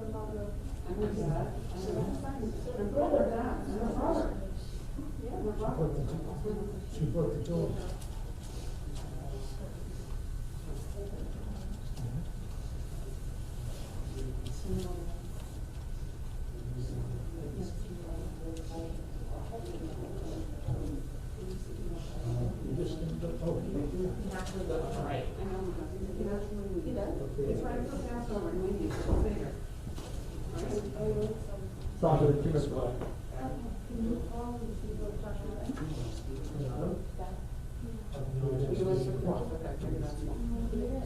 And her dad, and her brother, dad, and her brother. Yeah, her brother. She brought the dog. Right. He does. It's right for Passover, and we need to go there. Sounds like a too much fun. He was the cross, okay, I figured out.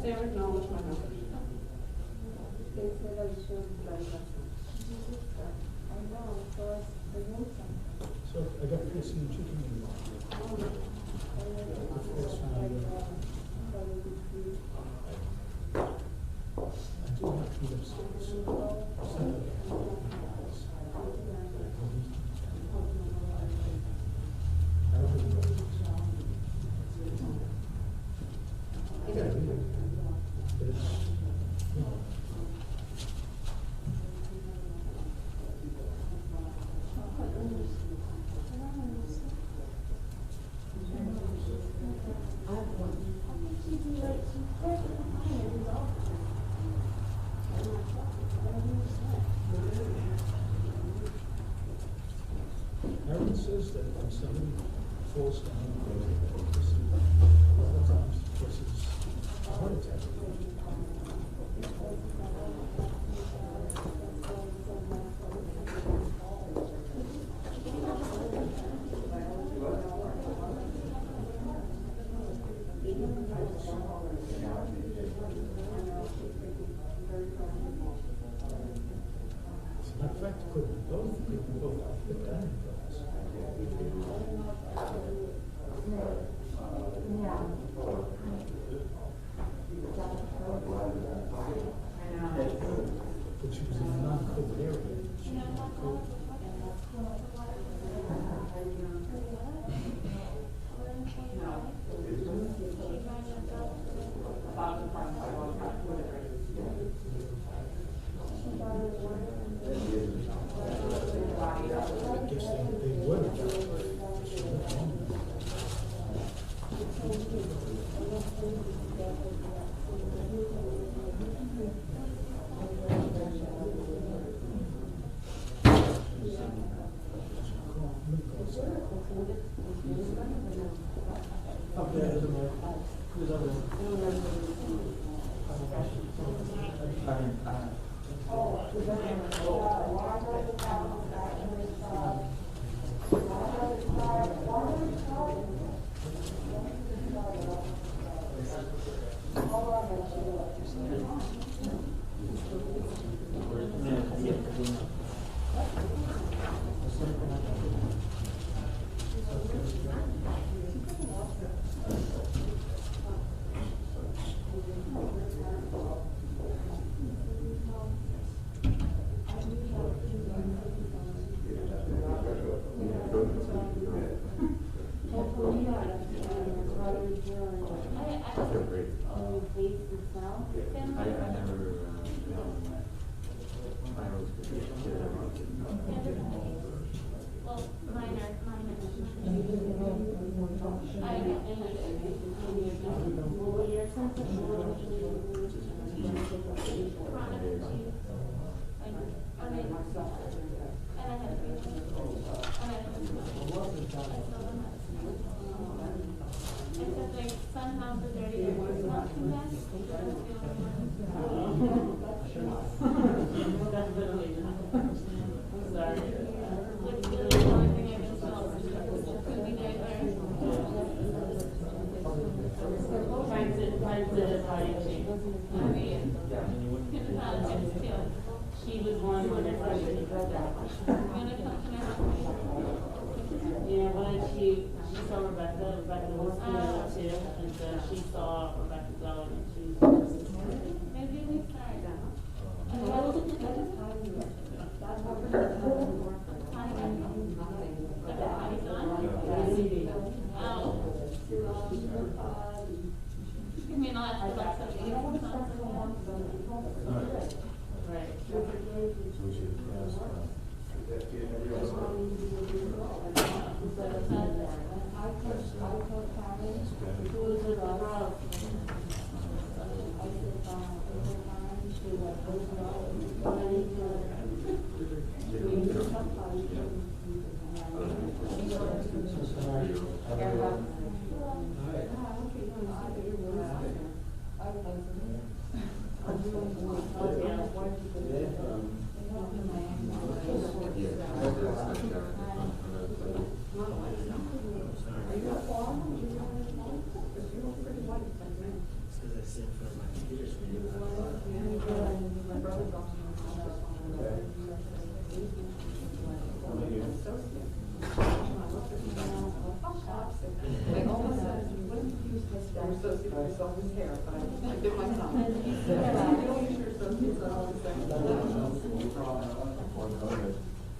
Sarah acknowledged my number. So I got fish and chicken in the fish and I do have to eat upstairs. I don't think but it's, you know, Aaron says that when somebody falls down, a lot of times because it's a heart attack. In fact, could be both put down in drugs. But she was in a non-COVID area. She was not COVID. I guess they would. She went home. Up there, isn't there? Who's up there? She was one when it first yeah, when she saw Rebecca was too, and so she saw Rebecca go and she maybe we started down. I mean, right.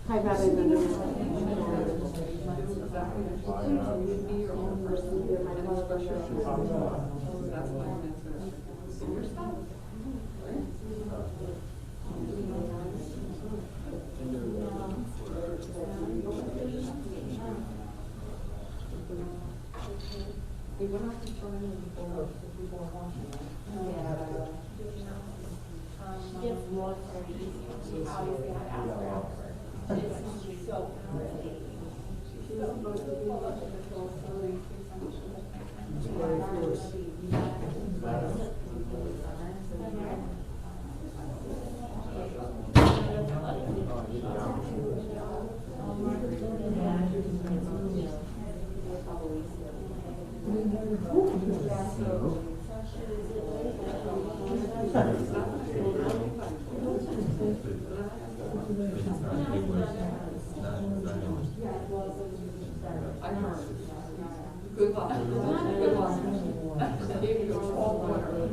Hi, Bobby. She gets more Good luck. Good luck. If you're all winner.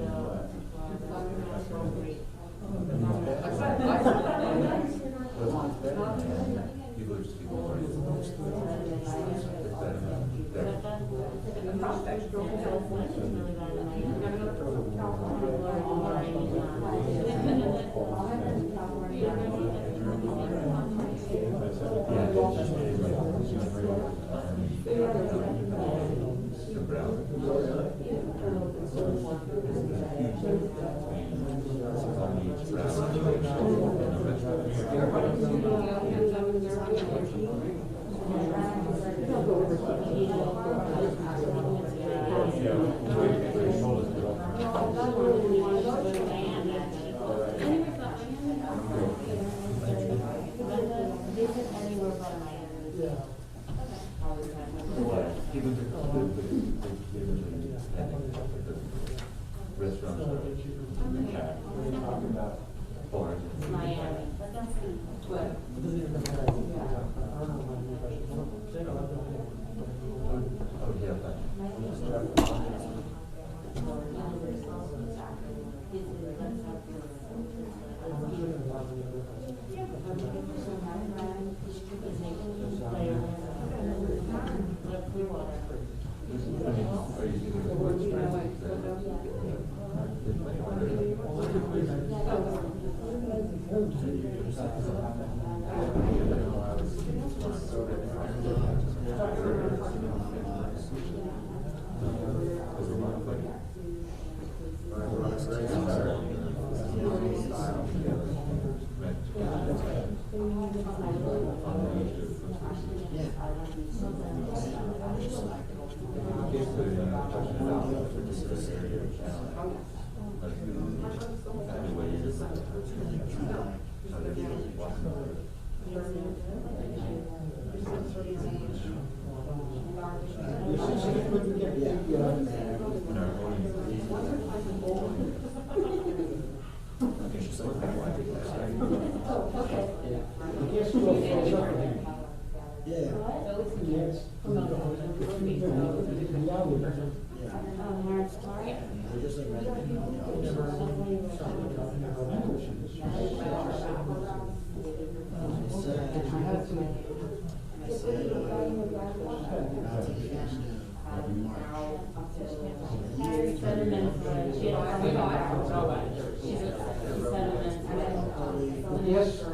Yes.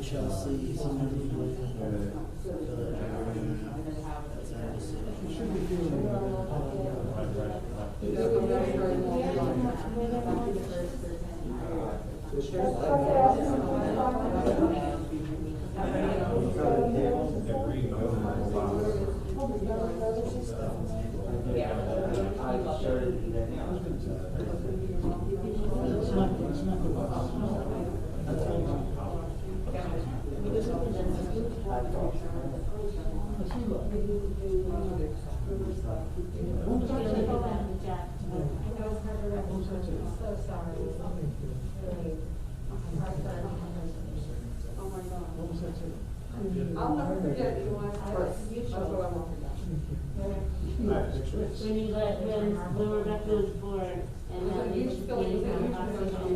Chelsea, somebody. I'll never forget you once. That's what I won't forget. When you let, when Rebecca was born, and then you just getting on the hospital.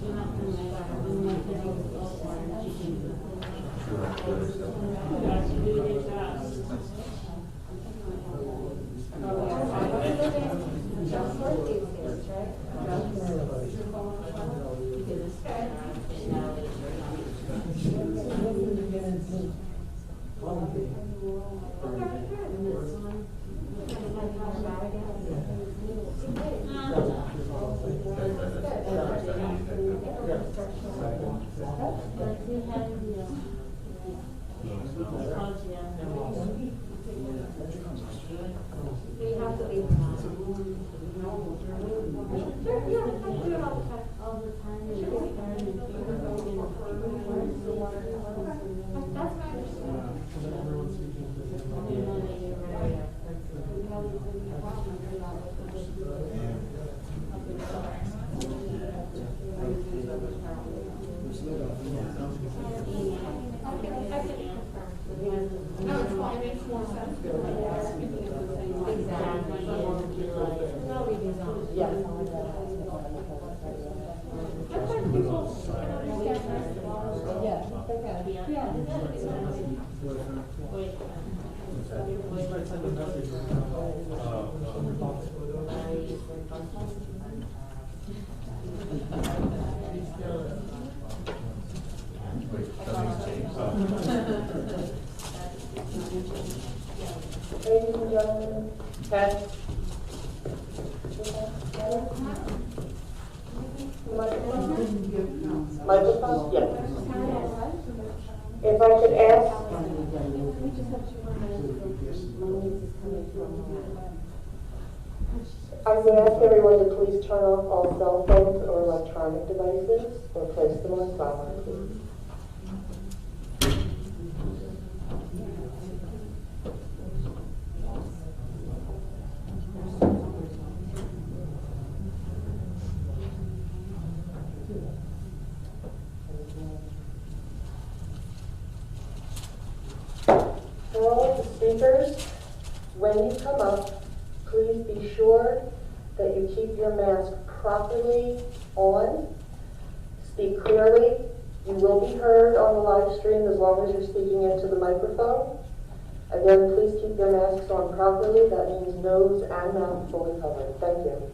We're not gonna make our, we're not gonna go for it. She did a good job. We have to leave. All the time. That's my understanding. No, it's fine, it makes more sense. Ladies and gentlemen, test. Microphone? Yes. If I could ask. I would ask everyone to please turn off all cell phones or electronic devices or place them on silent, please. For all of the speakers, when you come up, please be sure that you keep your mask properly on. Speak clearly. You will be heard on the live stream as long as you're speaking into the microphone. Again, please keep your masks on properly. That means nose and mouth fully covered. Thank you.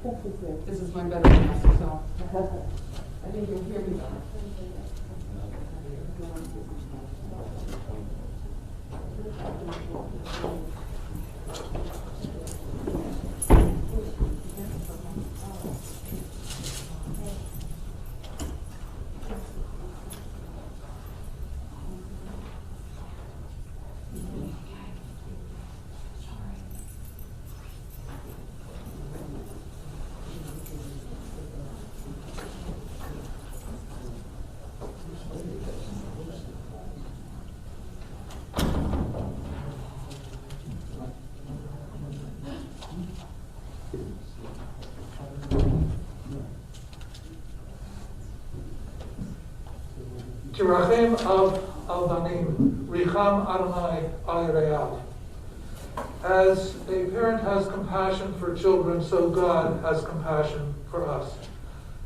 This is my better mask, so I think you'll hear me better. Tirachem al banim, richam Adonai al Yareach. As a parent has compassion for children, so God has compassion for us.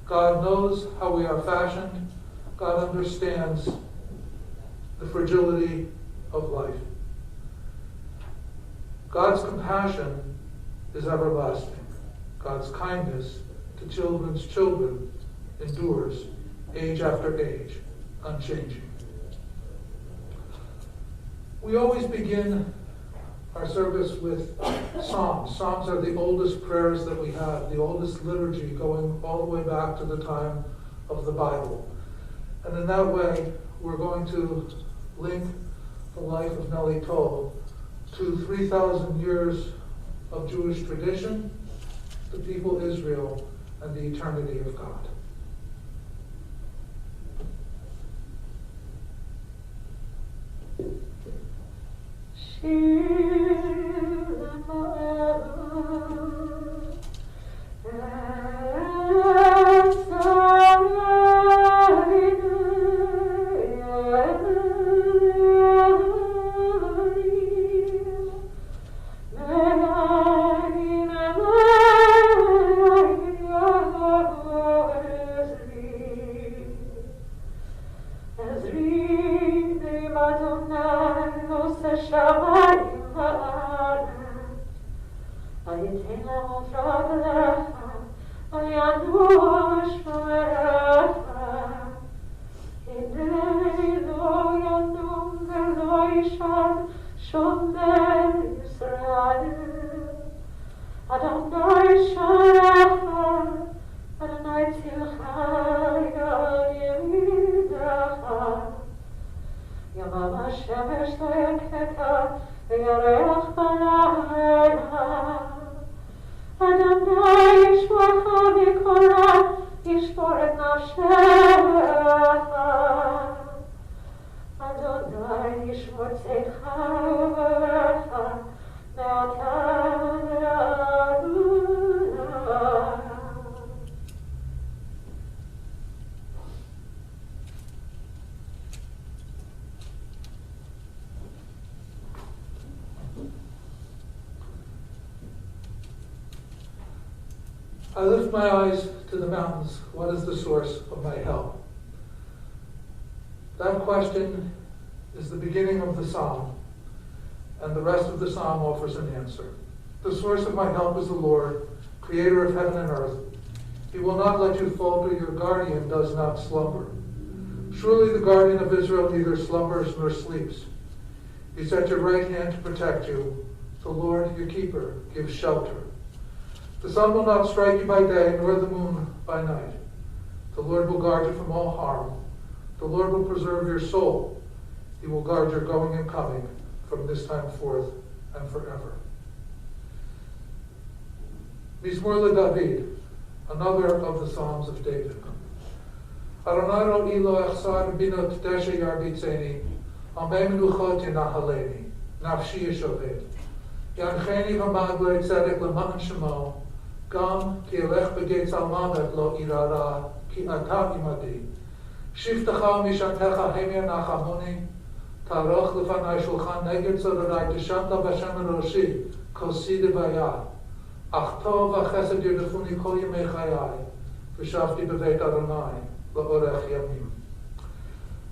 God knows how we are fashioned. God understands the fragility of life. God's compassion is everlasting. God's kindness to children's children endures age after age, unchanging. We always begin our service with Psalms. Psalms are the oldest prayers that we have, the oldest liturgy going all the way back to the time of the Bible. And in that way, we're going to link the life of Nelly to 3,000 years of Jewish tradition, the people Israel, and the eternity of God. I lift my eyes to the mountains. What is the source of my help? That question is the beginning of the psalm, and the rest of the psalm offers an answer. The source of my help is the Lord, creator of heaven and earth. He will not let you falter. Your guardian does not slumber. Surely the guardian of Israel neither slumbers nor sleeps. He's at your right hand to protect you. The Lord, your keeper, gives shelter. The sun will not strike you by day, nor the moon by night. The Lord will guard you from all harm. The Lord will preserve your soul. He will guard your going and coming from this time forth and forever. Mizmor LeDavid, another of the Psalms of David. Adonai ro'i lo echsar binot deshe yarbitzeni, amei menuchot yenahaleni, nafshi yeshoved. Yancheni v'maglo tzedek l'ma'an shemo, gam ki elech begetz al-mavet lo irara, ki ata imadi. Shiftecha mishantecha hemir nachamoni, taroch lefanai shulchan neged zodorai teshanta b'shem eroshi, kosi devaya. Ach tov v'chesed yirdefuni kol yemei chayai, v'shavti b'veit Adonai, la'orech yamim.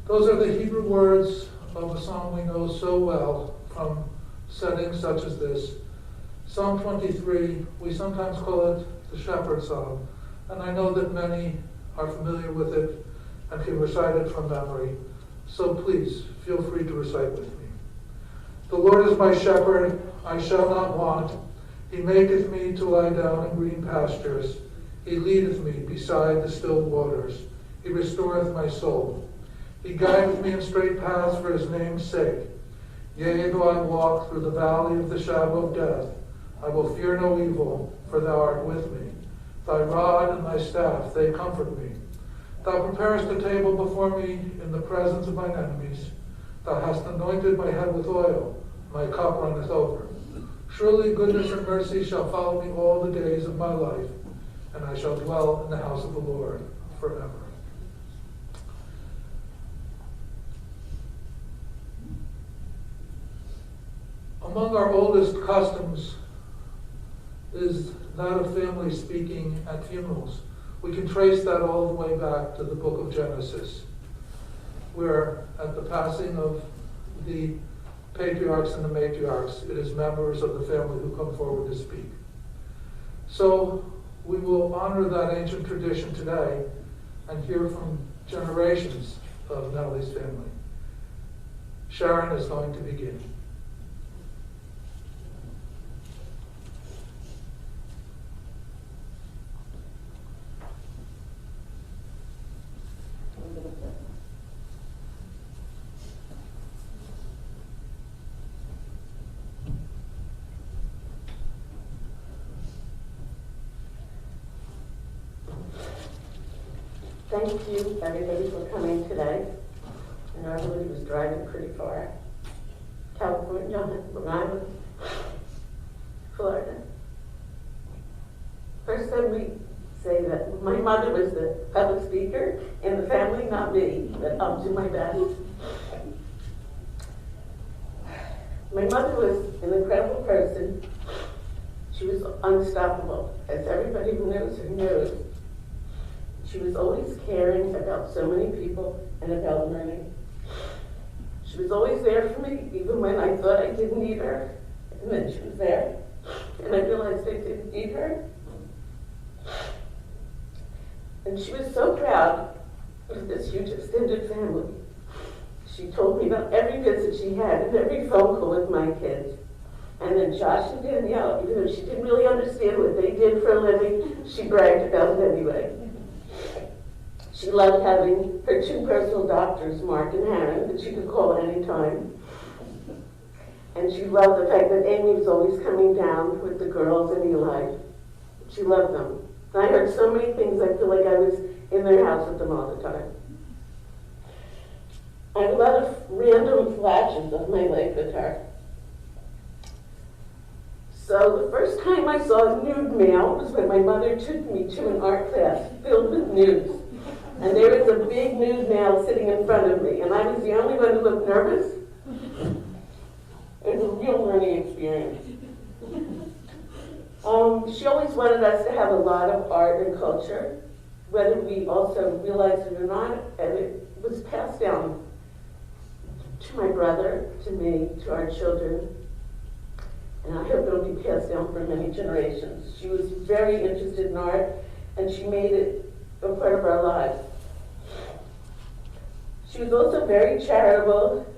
Those are the Hebrew words of a psalm we know so well from settings such as this. Psalm 23, we sometimes call it the Shepherd Psalm, and I know that many are familiar with it and can recite it from memory. So please, feel free to recite with me. The Lord is my shepherd, I shall not want. He maketh me to lie down in green pastures. He leadeth me beside the still waters. He restoreth my soul. He guideth me in straight paths for his name's sake. Yea, though I walk through the valley of the shadow of death, I will fear no evil, for thou art with me. Thy rod and thy staff, they comfort me. Thou preparest a table before me in the presence of mine enemies. Thou hast anointed my head with oil, my cup runneth over. Surely goodness and mercy shall follow me all the days of my life, and I shall dwell in the house of the Lord forever. Among our oldest customs is that of family speaking at funerals. We can trace that all the way back to the book of Genesis, where at the passing of the patriarchs and the matriarchs, it is members of the family who come forward to speak. So we will honor that ancient tradition today and hear from generations of Nelly's family. Sharon is going to begin. Thank you, everybody, for coming today. I know everybody was driving pretty far. California, Long Island, Florida. First, let me say that my mother was the public speaker in the family, not me, but I'll do my best. My mother was an incredible person. She was unstoppable, as everybody who knows her knows. She was always caring about so many people and about learning. She was always there for me, even when I thought I didn't need her. And then she was there, and I realized I didn't need her. And she was so proud of this huge extended family. She told me about every visit she had and every phone call with my kids. And then Josh and Danielle, even though she didn't really understand what they did for a living, she bragged about it anyway. She loved having her two personal doctors, Mark and Harry, that she could call at any time. And she loved the fact that Amy was always coming down with the girls and Eli. She loved them. And I heard so many things, I feel like I was in their house with them all the time. I have a lot of random flashes of my life with her. So the first time I saw nude mail was when my mother took me to an art class filled with nudes. And there was a big nude mail sitting in front of me, and I was the only one who looked nervous. It was a real learning experience. She always wanted us to have a lot of art and culture, whether we also realized it or not, and it was passed down to my brother, to me, to our children, and I hope it'll be passed down for many generations. She was very interested in art, and she made it a part of our lives. She was also very charitable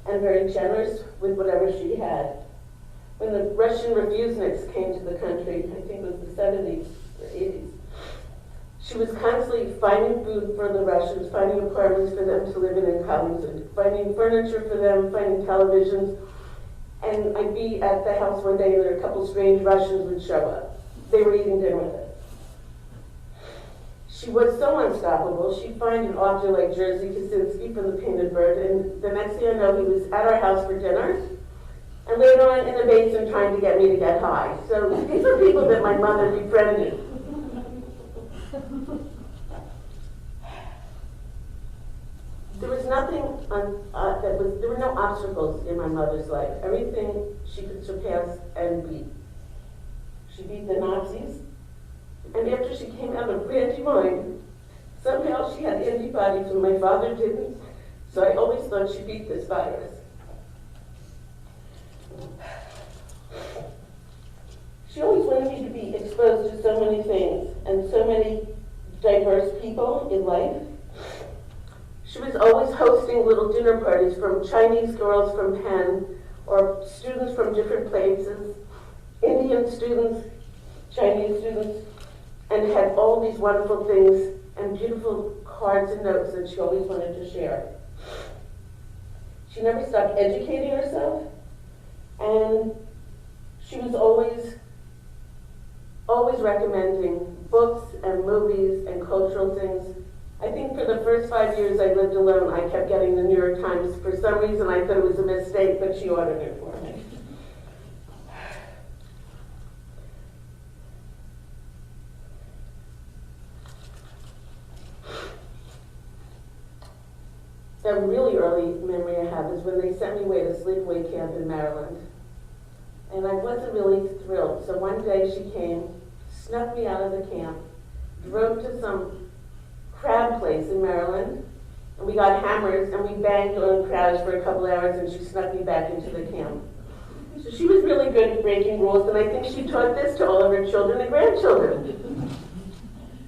and very generous with whatever she had. When the Russian refuseniks came to the country, I think it was the 70s or 80s, she was constantly finding food for the Russians, finding apartments for them to live in college, finding furniture for them, finding televisions. And I'd be at the house one day and there were a couple strange Russians would show up. They were eating dinner with us. She was so unstoppable. She'd find an author like Jerzy Kosinski from The Painted Bird, and the next thing I know, he was at our house for dinner, and later on in a basin trying to get me to get high. So these are people that my mother befriended. There was nothing there were no obstacles in my mother's life. Everything she could surpass and beat. She beat the Nazis. And after she came out of Brandywine, somehow she had antibodies and my father didn't. So I always thought she beat this virus. She always wanted me to be exposed to so many things and so many diverse people in life. She was always hosting little dinner parties from Chinese girls from Penn or students from different places, Indian students, Chinese students, and had all these wonderful things and beautiful cards and notes that she always wanted to share. She never stopped educating herself, and she was always recommending books and movies and cultural things. I think for the first 5 years I lived alone, I kept getting the New York Times. For some reason I thought it was a mistake, but she ordered it for me. A really early memory I have is when they sent me away to sleepaway camp in Maryland. And I wasn't really thrilled. So one day she came, snuck me out of the camp, drove to some crab place in Maryland, and we got hammers and we banged on crabs for a couple hours, and she snuck me back into the camp. So she was really good at breaking rules, and I think she taught this to all of her children and grandchildren.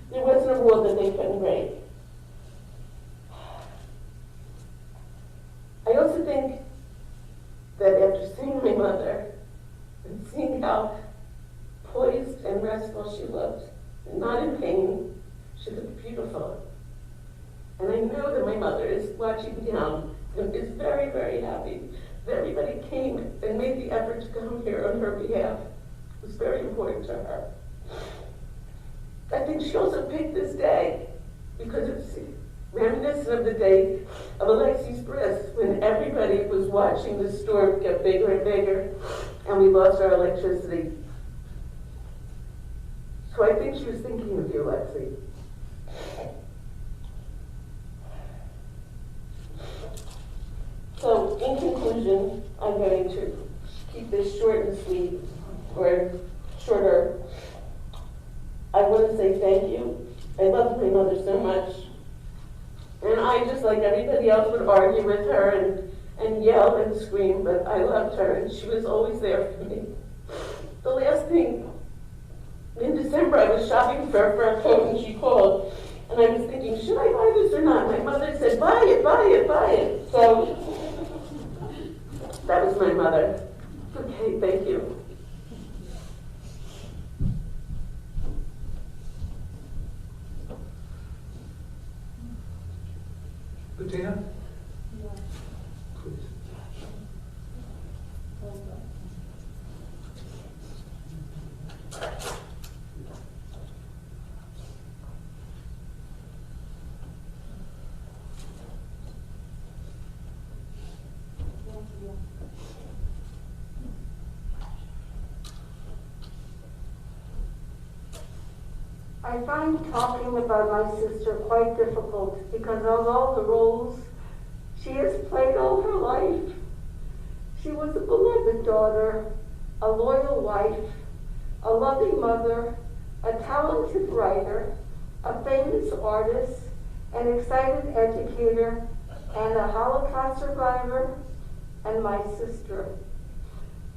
There wasn't a rule that they couldn't break. I also think that after seeing my mother and seeing how poised and restful she looked, and not in pain, she looked beautiful. And I know that my mother is watching down and is very, very happy that everybody came and made the effort to come here on her behalf. It was very important to her. I think she also picked this day because it's reminiscent of the day of Alexei's bris, when everybody was watching the storm get bigger and bigger, and we lost our electricity. So I think she was thinking of you, Alexei. So, in conclusion, I'm going to keep this short and sweet, or shorter. I want to say thank you. I love my mother so much. And I, just like everybody else, would argue with her and yell and scream, but I loved her, and she was always there for me. The last thing, in December, I was shopping for a fur coat, and she called, and I was thinking, should I buy this or not? My mother said, buy it, buy it, buy it. So, that was my mother. Okay, thank you. Bettina? Please. I find talking about my sister quite difficult because of all the roles she has played all her life. She was a beloved daughter, a loyal wife, a loving mother, a talented writer, a famous artist, an excited educator, and a Holocaust survivor, and my sister.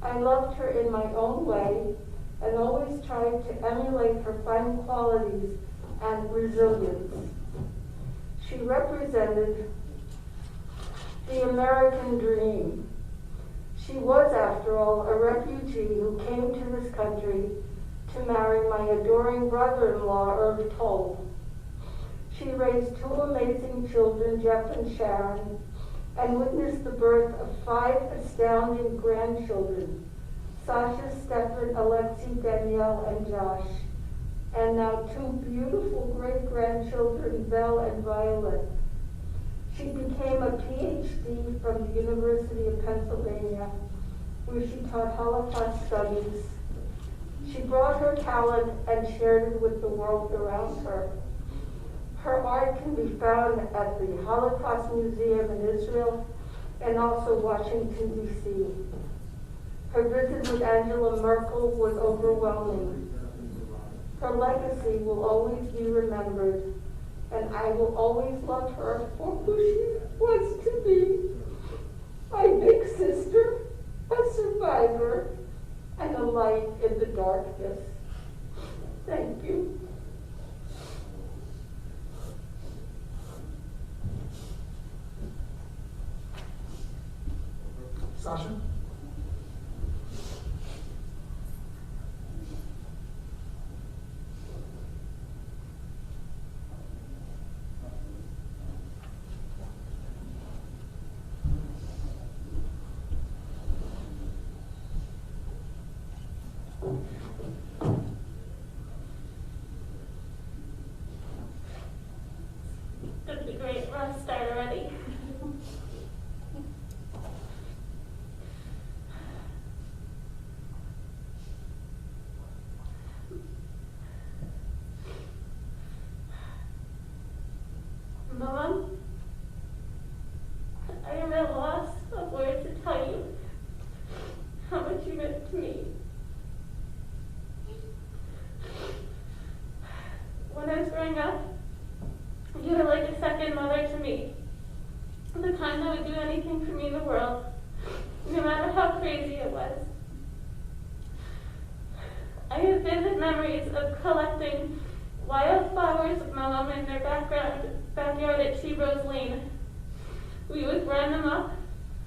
I loved her in my own way and always tried to emulate her fine qualities and resilience. She represented the American dream. She was, after all, a refugee who came to this country to marry my adoring brother-in-law, Irv Toll. She raised two amazing children, Jeff and Sharon, and witnessed the birth of 5 astounding grandchildren, Sasha, Stefan, Alexei, Danielle, and Josh, and now 2 beautiful great-grandchildren, Belle and Violet. She became a PhD from the University of Pennsylvania, where she taught Holocaust studies. She brought her talent and shared it with the world around her. Her art can be found at the Holocaust Museum in Israel and also Washington, D.C. Her visit with Angela Merkel was overwhelming. Her legacy will always be remembered, and I will always love her for who she was to be. My big sister, a survivor, and a light in the darkness. Thank you. Sasha? That's a great rough start already. Mom, I am at a loss of words to tell you how much you meant to me. When I was growing up, you were like a second mother to me. The kind that would do anything for me in the world, no matter how crazy it was. I have vivid memories of collecting wildflowers with my mom in their backyard at Tea Rose Lane. We would grind them up,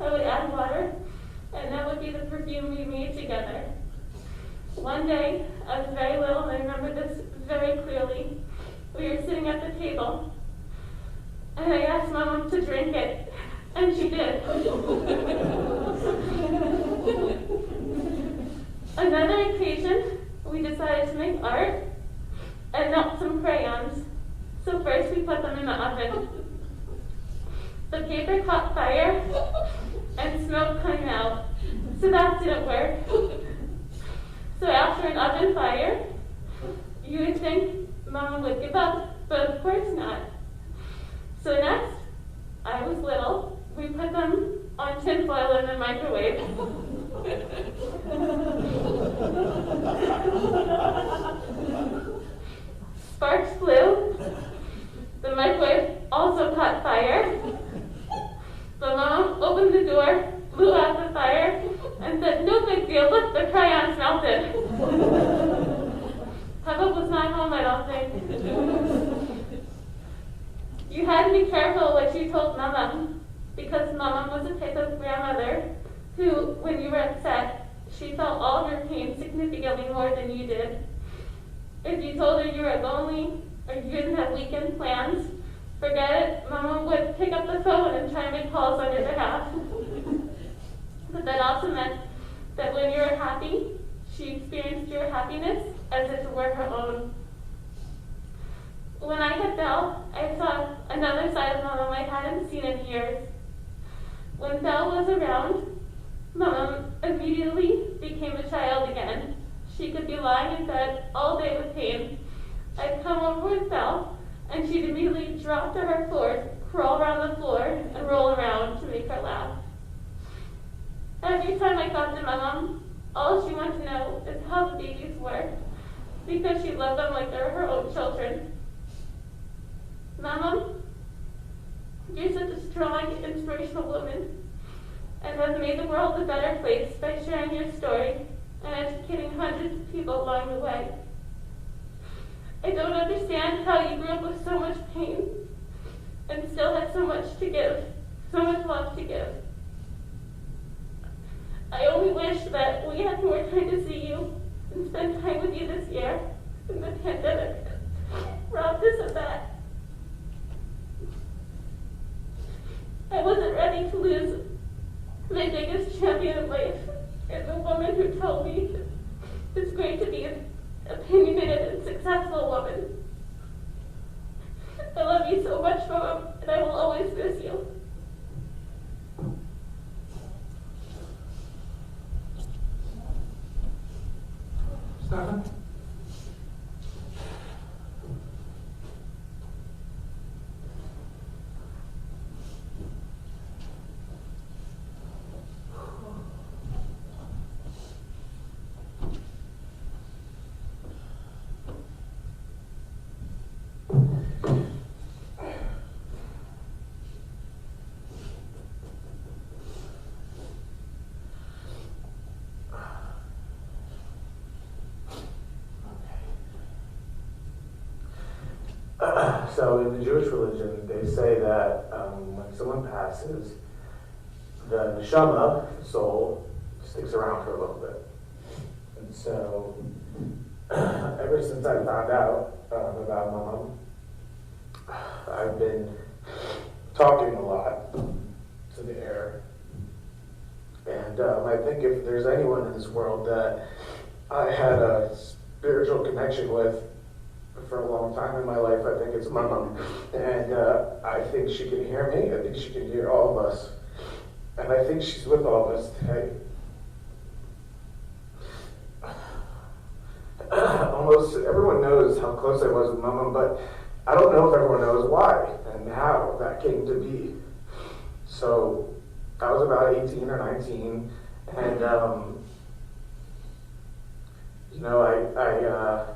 I would add water, and that would be the perfume we made together. One day, I was very little, and I remember this very clearly. We were sitting at the table, and I asked my mom to drink it, and she did. Another occasion, we decided to make art and melt some crayons. So first we put them in the oven. The paper caught fire and smoke came out, so that didn't work. So after an oven fire, you would think Mama would give up, but of course not. So next, I was little, we put them on tin foil in the microwave. Sparks flew. The microwave also caught fire. The mom opened the door, blew out the fire, and said, "No big deal, look, the crayons melted." Papa was not home, I don't think. You had to be careful what you told Mama, because Mama was a type of grandmother who, when you were upset, she felt all of your pain significantly more than you did. If you told her you were lonely or you didn't have weekend plans, forget it, Mama would pick up the phone and try and make calls on your behalf. But that also meant that when you were happy, she experienced your happiness as if it were her own. When I had Belle, I saw another side of Mama I hadn't seen in years. When Belle was around, Mama immediately became a child again. She could be lying in bed all day with pain. I'd come over with Belle, and she'd immediately drop to her floor, crawl around the floor, and roll around to make her laugh. Every time I got to my mom, all she wanted to know is how the babies were, because she loved them like they were her own children. Mama, you're such a strong, inspirational woman, and have made the world a better place by sharing your story and educating hundreds of people along the way. I don't understand how you grew up with so much pain and still had so much to give, so much love to give. I only wish that we had more time to see you and spend time with you this year, and the pandemic robbed us of that. I wasn't ready to lose my biggest champion of life, and the woman who told me it's great to be an opinionated and successful woman. I love you so much, Mom, and I will always miss you. Stefan? So in the Jewish religion, they say that when someone passes, the neshama, the soul, sticks around for a little bit. And so ever since I found out about Mom, I've been talking a lot to the air. And I think if there's anyone in this world that I had a spiritual connection with for a long time in my life, I think it's my mom. And I think she can hear me. I think she can hear all of us. And I think she's with all of us today. Almost everyone knows how close I was with my mom, but I don't know if everyone knows why and how that came to be. So I was about 18 or 19, and I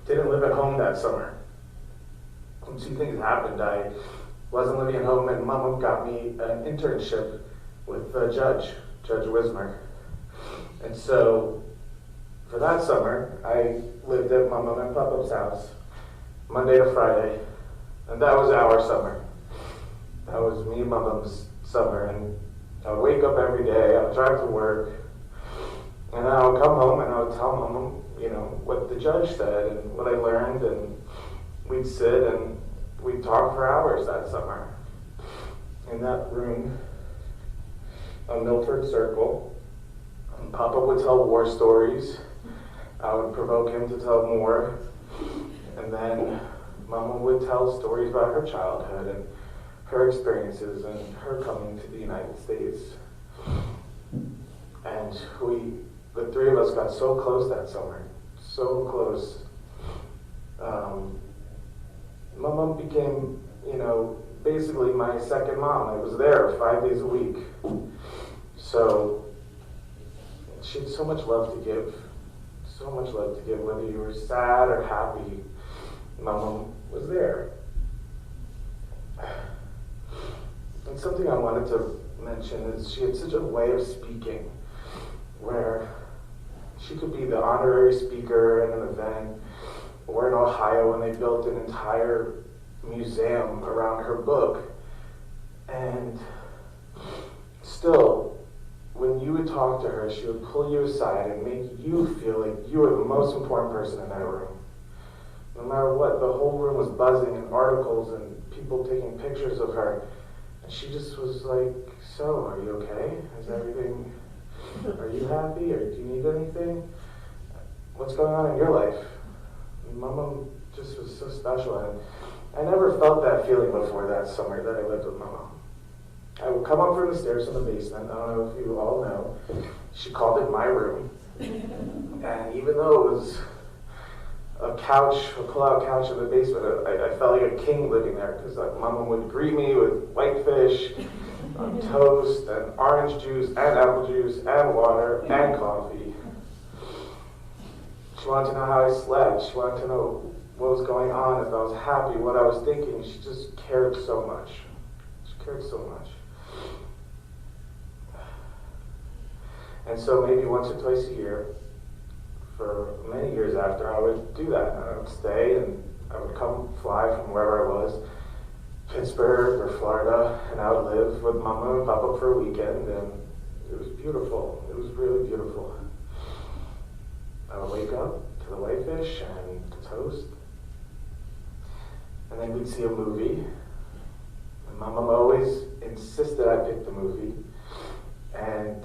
didn't live at home that summer. And two things happened. I wasn't living at home, and Mama got me an internship with Judge Wismer. And so for that summer, I lived at my mom and papa's house Monday to Friday, and that was our summer. That was me and my mom's summer, and I would wake up every day, I would drive to work, and then I would come home and I would tell Mom, what the judge said and what I learned, and we'd sit and we'd talk for hours that summer in that room on Milford Circle. And Papa would tell war stories. I would provoke him to tell more, and then Mama would tell stories about her childhood and her experiences and her coming to the United States. And the three of us got so close that summer, so close. My mom became, basically my second mom. I was there 5 days a week. So she had so much love to give, whether you were sad or happy. My mom was there. And something I wanted to mention is she had such a way of speaking where she could be the honorary speaker at an event, or in Ohio when they built an entire museum around her book. And still, when you would talk to her, she would pull you aside and make you feel like you were the most important person in that room. No matter what, the whole room was buzzing and articles and people taking pictures of her. And she just was like, so, are you okay? Is everything, are you happy? Or do you need anything? What's going on in your life? And my mom just was so special. And I never felt that feeling before that summer that I lived with my mom. I would come up from the stairs from the basement. I don't know if you all know. She called it my room. And even though it was a pull-out couch in the basement, I felt like a king living there, because Mama would greet me with whitefish, toast, and orange juice, and apple juice, and water, and coffee. She wanted to know how I slept. She wanted to know what was going on, if I was happy, what I was thinking. She just cared so much. She cared so much. And so maybe once or twice a year, for many years after, I would do that. I would stay, and I would fly from wherever I was, Pittsburgh or Florida, and I would live with Mama and Papa for a weekend, and it was beautiful. It was really beautiful. I would wake up to the whitefish and the toast, and then we'd see a movie. And my mom always insisted I pick the movie, and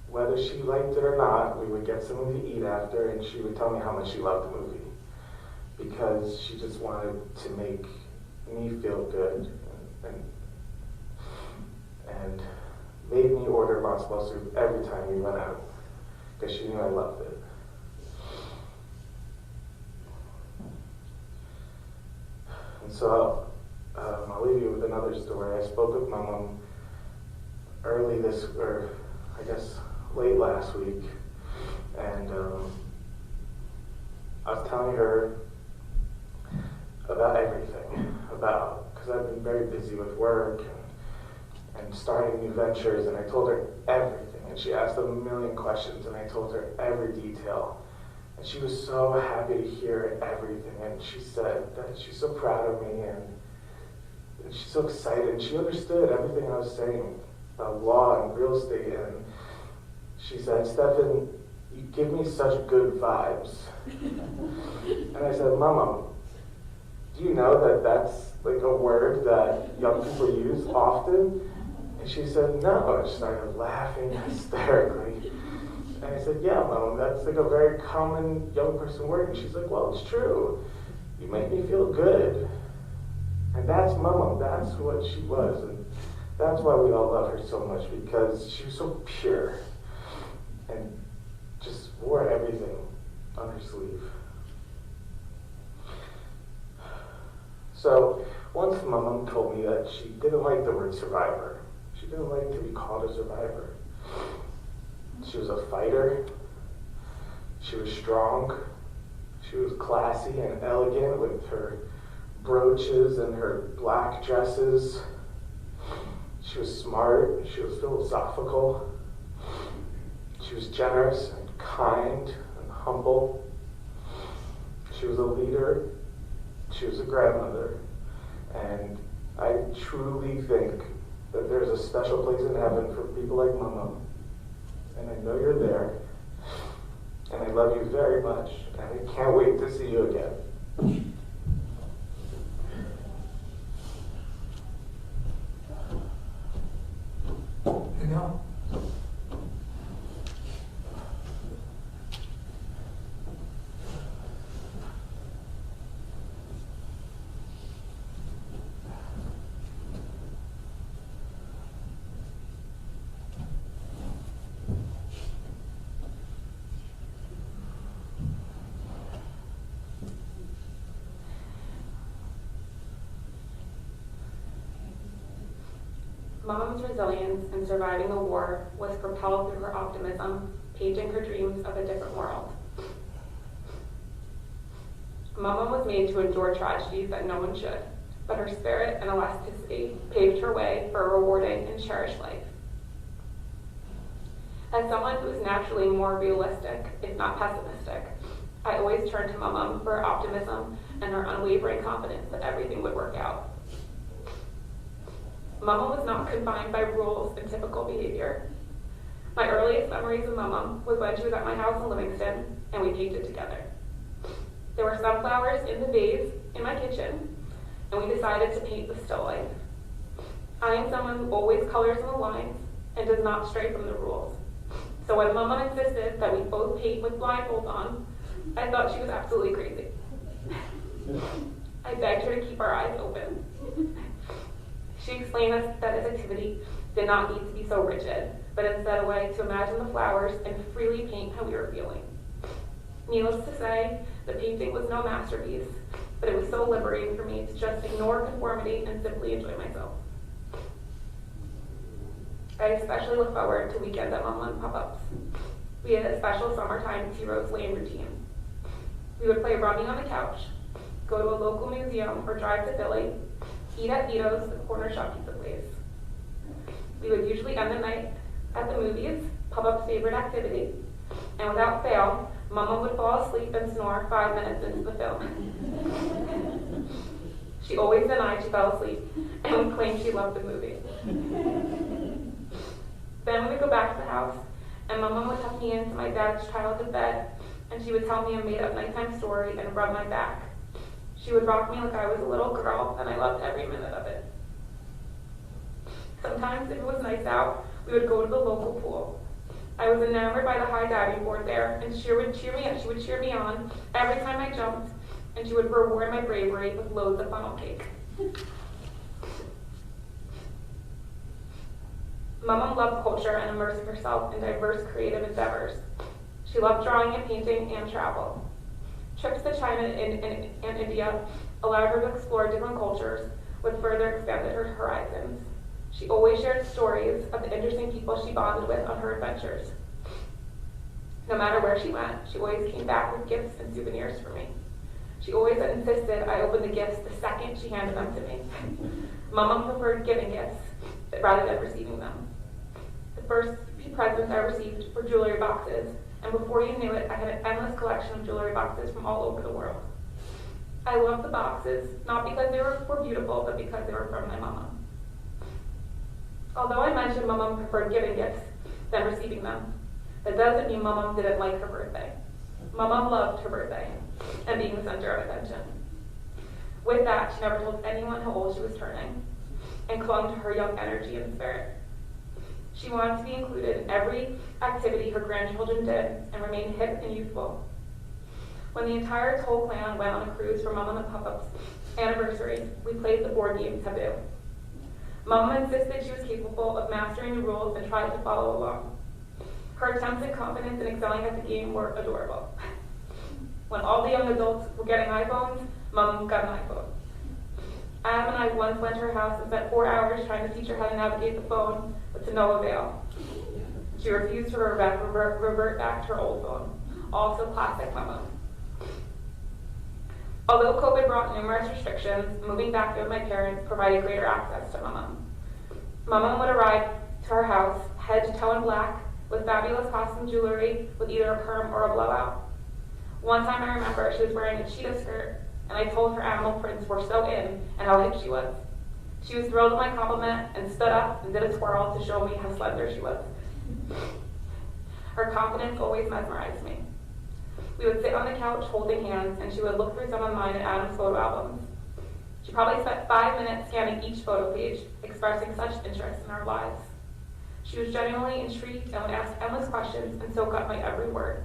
whether she liked it or not, we would get something to eat after, and she would tell me how much she loved the movie, because she just wanted to make me feel good, and made me order matzo soup every time we went out, because she knew I loved it. And so I'll leave you with another story. I spoke with my mom late last week, and I was telling her about everything, because I've been very busy with work and starting new ventures, and I told her everything, and she asked a million questions, and I told her every detail, And she was so happy to hear everything, and she said that she's so proud of me, and she's so excited. She understood everything I was saying about law and real estate, and she said, "Stefan, you give me such good vibes." And I said, "Mama, do you know that that's like a word that young people use often?" And she said, "No," and she started laughing hysterically. And I said, "Yeah, Mom, that's like a very common young person word." And she's like, "Well, it's true. You make me feel good." And that's Mama, that's what she was. And that's why we all love her so much, because she was so pure and just wore everything on her sleeve. So once Mama told me that she didn't like the word survivor. She didn't like to be called a survivor. She was a fighter. She was strong. She was classy and elegant with her brooches and her black dresses. She was smart. She was philosophical. She was generous and kind and humble. She was a leader. She was a grandmother. And I truly think that there's a special place in heaven for people like Mama. And I know you're there. And I love you very much. And I can't wait to see you again. You know? Mama's resilience in surviving a war was propelled through her optimism, painting her dreams of a different world. Mama was made to endure tragedies that no one should, but her spirit and elasticity paved her way for a rewarding and cherished life. As someone who is naturally more realistic, if not pessimistic, I always turned to Mama for her optimism and her unwavering confidence that everything would work out. Mama was not confined by rules and typical behavior. My earliest memories of Mama was when she was at my house in Livingston and we painted together. There were sunflowers in the vase in my kitchen and we decided to paint the still life. I am someone who always colors in the lines and does not stray from the rules. So when Mama insisted that we both paint with blindfolds on, I thought she was absolutely crazy. I begged her to keep our eyes open. She explained that this activity did not need to be so rigid, but instead a way to imagine the flowers and freely paint how we were feeling. Needless to say, the painting was no masterpiece, but it was so liberating for me to just ignore conformity and simply enjoy myself. I especially look forward to weekends at Mama and pop-ups. We had a special summertime Tea Rose Lane routine. We would play rummy on the couch, go to a local museum or drive to Philly, eat at Vito's, the corner shop pizza place. We would usually end the night at the movies, Pop-Up's favorite activity, and without fail, Mama would fall asleep and snore 5 minutes into the film. She always denied she fell asleep and would claim she loved the movie. Then we would go back to the house, and Mama would tuck me into my dad's childhood bed, and she would tell me a made-up nighttime story and rub my back. She would rock me like I was a little girl, and I loved every minute of it. Sometimes, if it was nice out, we would go to the local pool. I was enamored by the high diving board there, and she would cheer me up. She would cheer me on every time I jumped, and she would reward my bravery with loads of funnel cake. Mama loved culture and immersing herself in diverse creative endeavors. She loved drawing and painting and travel. Trips to China and India allowed her to explore different cultures, which further expanded her horizons. She always shared stories of the interesting people she bonded with on her adventures. No matter where she went, she always came back with gifts and souvenirs for me. She always insisted I open the gifts the second she handed them to me. Mama preferred giving gifts rather than receiving them. The first few presents I received were jewelry boxes, and before you knew it, I had an endless collection of jewelry boxes from all over the world. I loved the boxes, not because they were beautiful, but because they were from my mama. Although I mentioned my mom preferred giving gifts than receiving them, that doesn't mean my mom didn't like her birthday. My mom loved her birthday and being the center of attention. With that, she never told anyone how old she was turning and clung to her young energy and spirit. She wanted to be included in every activity her grandchildren did and remain hip and youthful. When the entire Toll clan went on a cruise for Mama and Papa-Up's anniversary, we played the board game Taboo. Mama insisted she was capable of mastering the rules and tried to follow along. Her attempts at confidence in excelling at the game were adorable. When all the young adults were getting iPhones, Mom got an iPhone. Adam and I once went to her house and spent 4 hours trying to teach her how to navigate the phone, but to no avail. She refused to revert back to her old phone. Also classic Mama. Although COVID brought numerous restrictions, moving back in with my parents provided greater access to Mama. Mama would arrive to our house, head to toe in black, with fabulous costume jewelry, with either a perm or a blowout. One time I remember she was wearing a cheetah skirt, and I told her animal prints were so in and how hip she was. She was thrilled with my compliment and stood up and did a twirl to show me how slender she was. Her confidence always mesmerized me. We would sit on the couch holding hands, and she would look through some of mine and Adam's photo albums. She probably spent 5 minutes scanning each photo page, expressing such interest in our lives. She was genuinely intrigued and would ask endless questions and soak up my every word.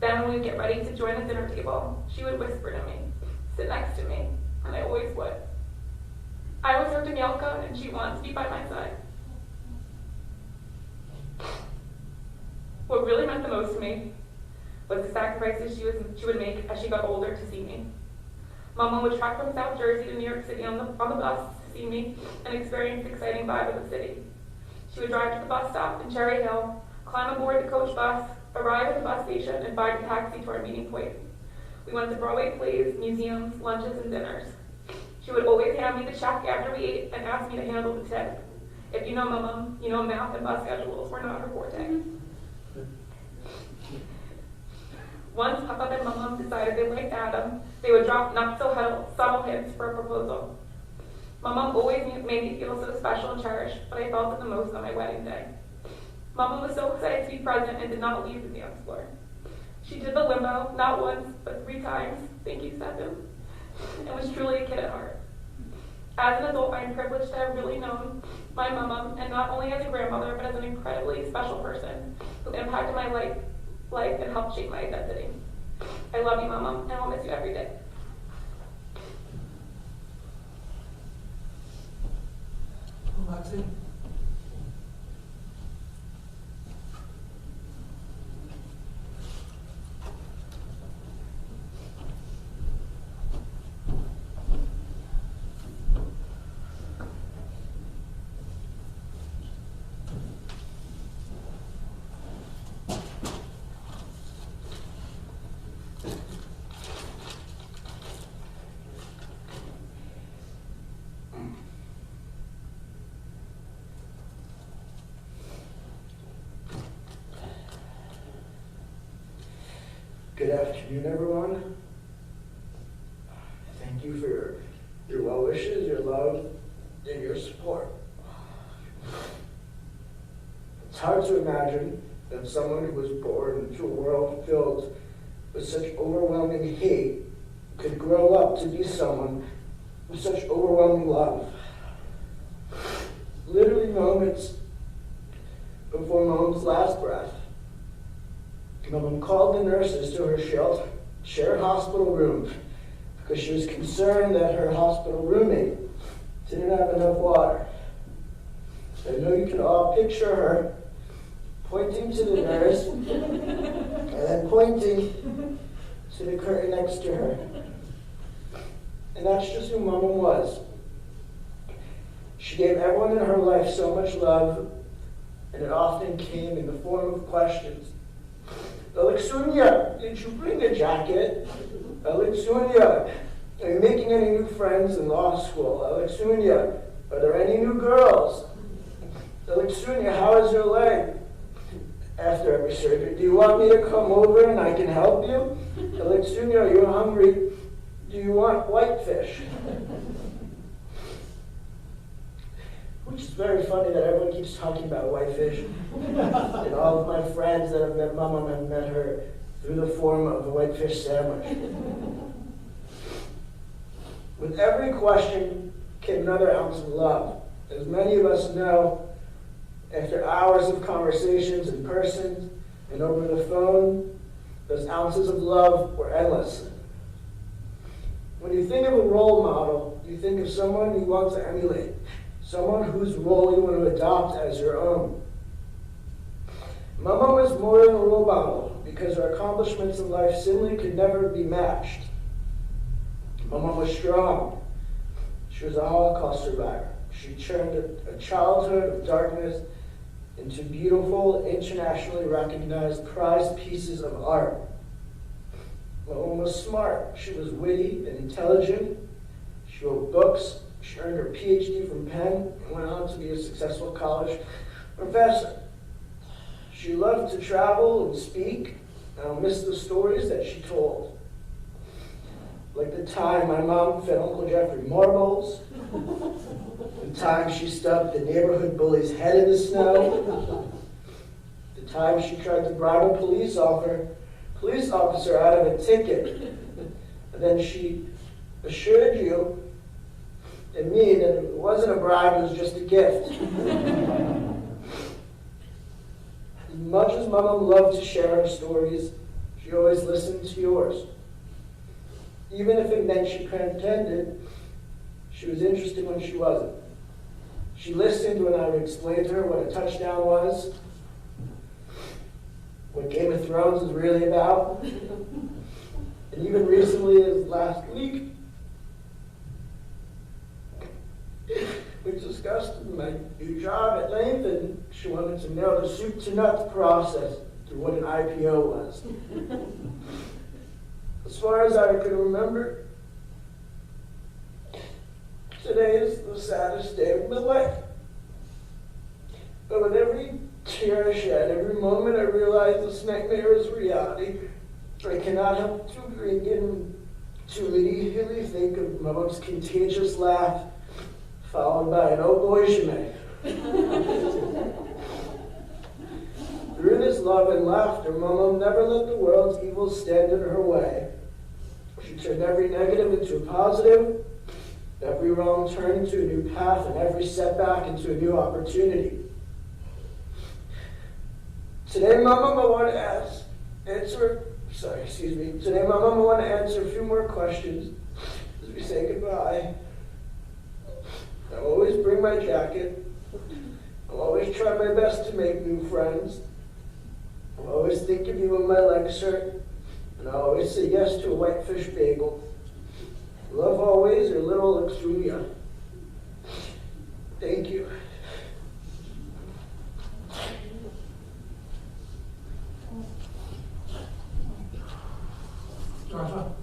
Then when we would get ready to join the dinner table, she would whisper to me, sit next to me, and I always would. I was her Danielka, and she wanted to be by my side. What really meant the most to me was the sacrifices she would make as she got older to see me. Mama would trek from South Jersey to New York City on the bus to see me and experience the exciting vibe of the city. She would drive to the bus stop in Cherry Hill, climb aboard the coach bus, arrive at the bus station, and find a taxi to our meeting point. We went to Broadway plays, museums, lunches, and dinners. She would always hand me the check after we ate and ask me to handle the tip. If you know Mama, you know math and bus schedules were not her forte. Once Papa and Mama decided they liked Adam, they would drop not so subtle hints for a proposal. Mama always made me feel so special and cherished, but I felt it the most on my wedding day. Mama was so excited to be present and did not leave the dance floor. She did the limbo, not once, but 3 times, thank you, Stephen, and was truly a kid at heart. As an adult, I am privileged to have really known my Mama, and not only as a grandmother, but as an incredibly special person who impacted my life and helped shape my identity. I love you, Mama, and I'll miss you every day. Lexi? Good afternoon, everyone. Thank you for your well wishes, your love, and your support. It's hard to imagine that someone who was born into a world filled with such overwhelming hate could grow up to be someone with such overwhelming love. Literally moments before Mom's last breath, Mom called the nurses to her shared hospital room because she was concerned that her hospital roommate didn't have enough water. I know you can all picture her pointing to the nurse and then pointing to the curtain next to her. And that's just who Mama was. She gave everyone in her life so much love, and it often came in the form of questions. Alexunia, did you bring a jacket? Alexunia, are you making any new friends in law school? Alexunia, are there any new girls? Alexunia, how is your leg? after every surgery. Do you want me to come over and I can help you? Alexunia, are you hungry? Do you want whitefish? Which is very funny that everyone keeps talking about whitefish. And all of my friends that have met Mama have met her through the form of a whitefish sandwich. With every question came another ounce of love. As many of us know, after hours of conversations in person and over the phone, those ounces of love were endless. When you think of a role model, you think of someone you want to emulate, someone whose role you want to adopt as your own. Mama was more than a role model because her accomplishments in life simply could never be matched. Mama was strong. She was a Holocaust survivor. She turned a childhood of darkness into beautiful, internationally recognized prized pieces of art. Mama was smart. She was witty and intelligent. She wrote books. She earned her PhD from Penn and went on to be a successful college professor. She loved to travel and speak, and I'll miss the stories that she told. Like the time my mom fed Uncle Jeffrey marbles, the time she stuck the neighborhood bully's head in the snow, the time she tried to bribe a police officer out of a ticket, and then she assured you and me that it wasn't a bribe, it was just a gift. As much as Mama loved to share her stories, she always listened to yours. Even if it meant she pretended she was interested when she wasn't. She listened when I would explain to her what a touchdown was, what Game of Thrones is really about, and even recently as last week, we discussed my new job at length, and she wanted to know the soup to nuts process through what an IPO was. As far as I can remember, today is the saddest day of my life. But with every tear I shed, every moment I realize this nightmare is reality, I cannot help to grin and to immediately think of Mama's contagious laugh, followed by an oh boy shemay. Through this love and laughter, Mama never let the world's evils stand in her way. She turned every negative into a positive, every wrong turn into a new path, and every setback into a new opportunity. Today, Mama, I want to answer a few more questions as we say goodbye. I'll always bring my jacket. I'll always try my best to make new friends. I'll always think of you when my legs hurt. And I'll always say yes to a whitefish bagel. Love always, your little Luxuria. Thank you. Joshua?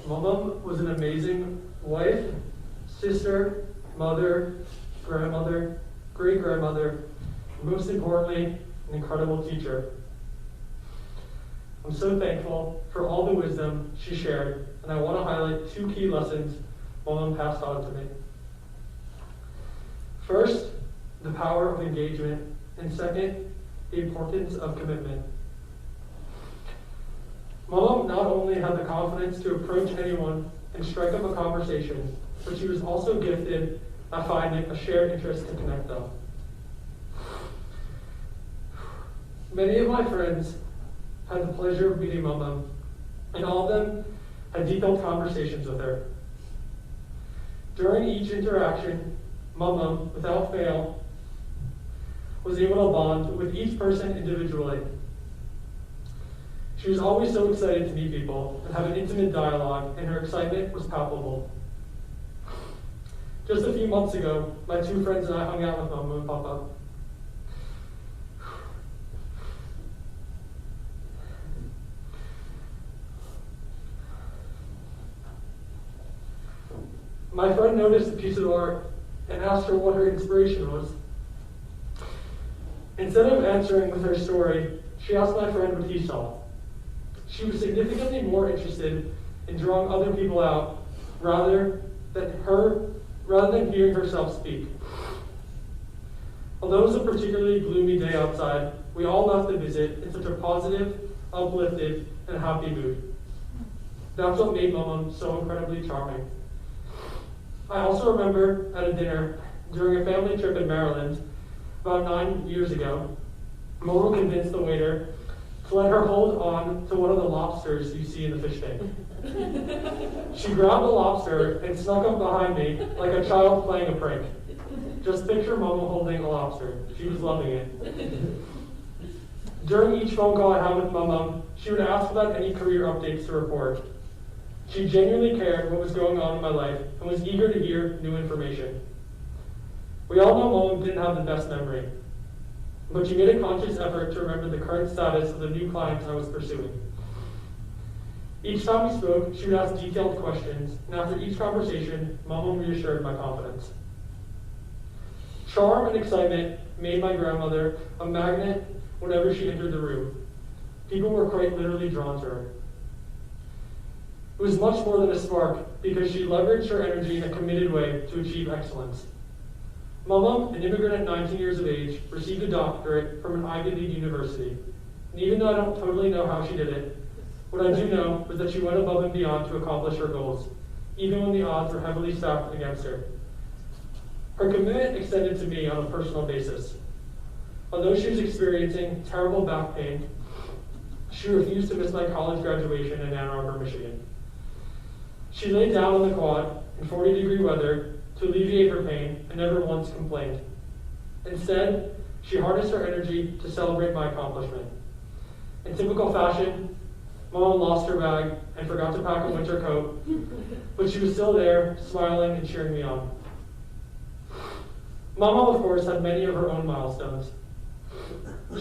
Mama was an amazing wife, sister, mother, grandmother, great-grandmother, and most importantly, an incredible teacher. I'm so thankful for all the wisdom she shared, and I want to highlight two key lessons Mama passed on to me. First, the power of engagement, and second, the importance of commitment. Mom not only had the confidence to approach anyone and strike up a conversation, but she was also gifted at finding a shared interest to connect them. Many of my friends had the pleasure of meeting Mama, and all of them had detailed conversations with her. During each interaction, Mama, without fail, was able to bond with each person individually. She was always so excited to meet people and have an intimate dialogue, and her excitement was palpable. Just a few months ago, my two friends and I hung out with Mama and Papa. My friend noticed a piece of art and asked her what her inspiration was. Instead of answering with her story, she asked my friend what he saw. She was significantly more interested in drawing other people out rather than hearing herself speak. Although it was a particularly gloomy day outside, we all left the visit in such a positive, uplifted, and happy mood. That's what made Mama so incredibly charming. I also remember at a dinner during a family trip in Maryland about 9 years ago, Mama convinced the waiter to let her hold on to one of the lobsters you see in the fish tank. She grabbed the lobster and snuck up behind me like a child playing a prank. Just picture Mama holding a lobster. She was loving it. During each phone call I had with Mama, she would ask about any career updates to report. She genuinely cared what was going on in my life and was eager to hear new information. We all know Mom didn't have the best memory, but she made a conscious effort to remember the current status of the new clients I was pursuing. Each time we spoke, she would ask detailed questions, and after each conversation, Mama reassured my confidence. Charm and excitement made my grandmother a magnet whenever she entered the room. People were quite literally drawn to her. It was much more than a spark because she leveraged her energy in a committed way to achieve excellence. Mama, an immigrant at 19 years of age, received a doctorate from an Ivy League university. And even though I don't totally know how she did it, what I do know was that she went above and beyond to accomplish her goals, even when the odds were heavily stacked against her. Her commitment extended to me on a personal basis. Although she was experiencing terrible back pain, she refused to miss my college graduation in Ann Arbor, Michigan. She lay down on the quad in 40-degree weather to alleviate her pain and never once complained. Instead, she harnessed her energy to celebrate my accomplishment. In typical fashion, Mom lost her bag and forgot to pack a winter coat, but she was still there, smiling and cheering me on. Mama, of course, had many of her own milestones.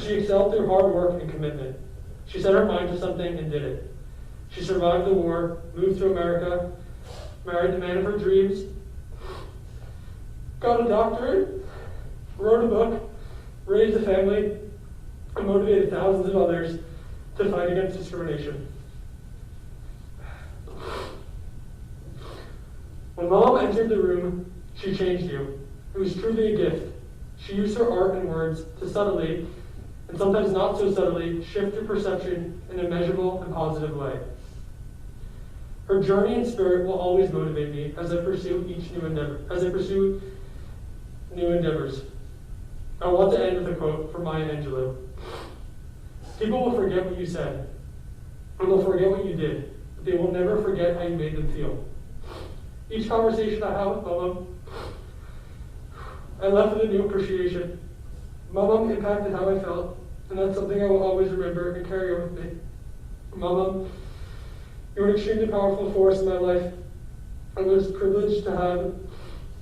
She excelled through hard work and commitment. She set her mind to something and did it. She survived the war, moved to America, married the man of her dreams, got a doctorate, wrote a book, raised a family, and motivated thousands of others to fight against discrimination. When Mom entered the room, she changed you. It was truly a gift. She used her art and words to subtly, and sometimes not so subtly, shift your perception in a measurable and positive way. Her journey and spirit will always motivate me as I pursue new endeavors. I want to end with a quote from Maya Angelou. People will forget what you said, and they'll forget what you did, but they will never forget how you made them feel. Each conversation I had with Mama, I left with a new appreciation. Mama impacted how I felt, and that's something I will always remember and carry on with me. Mama, you're an extremely powerful force in my life. I was privileged to have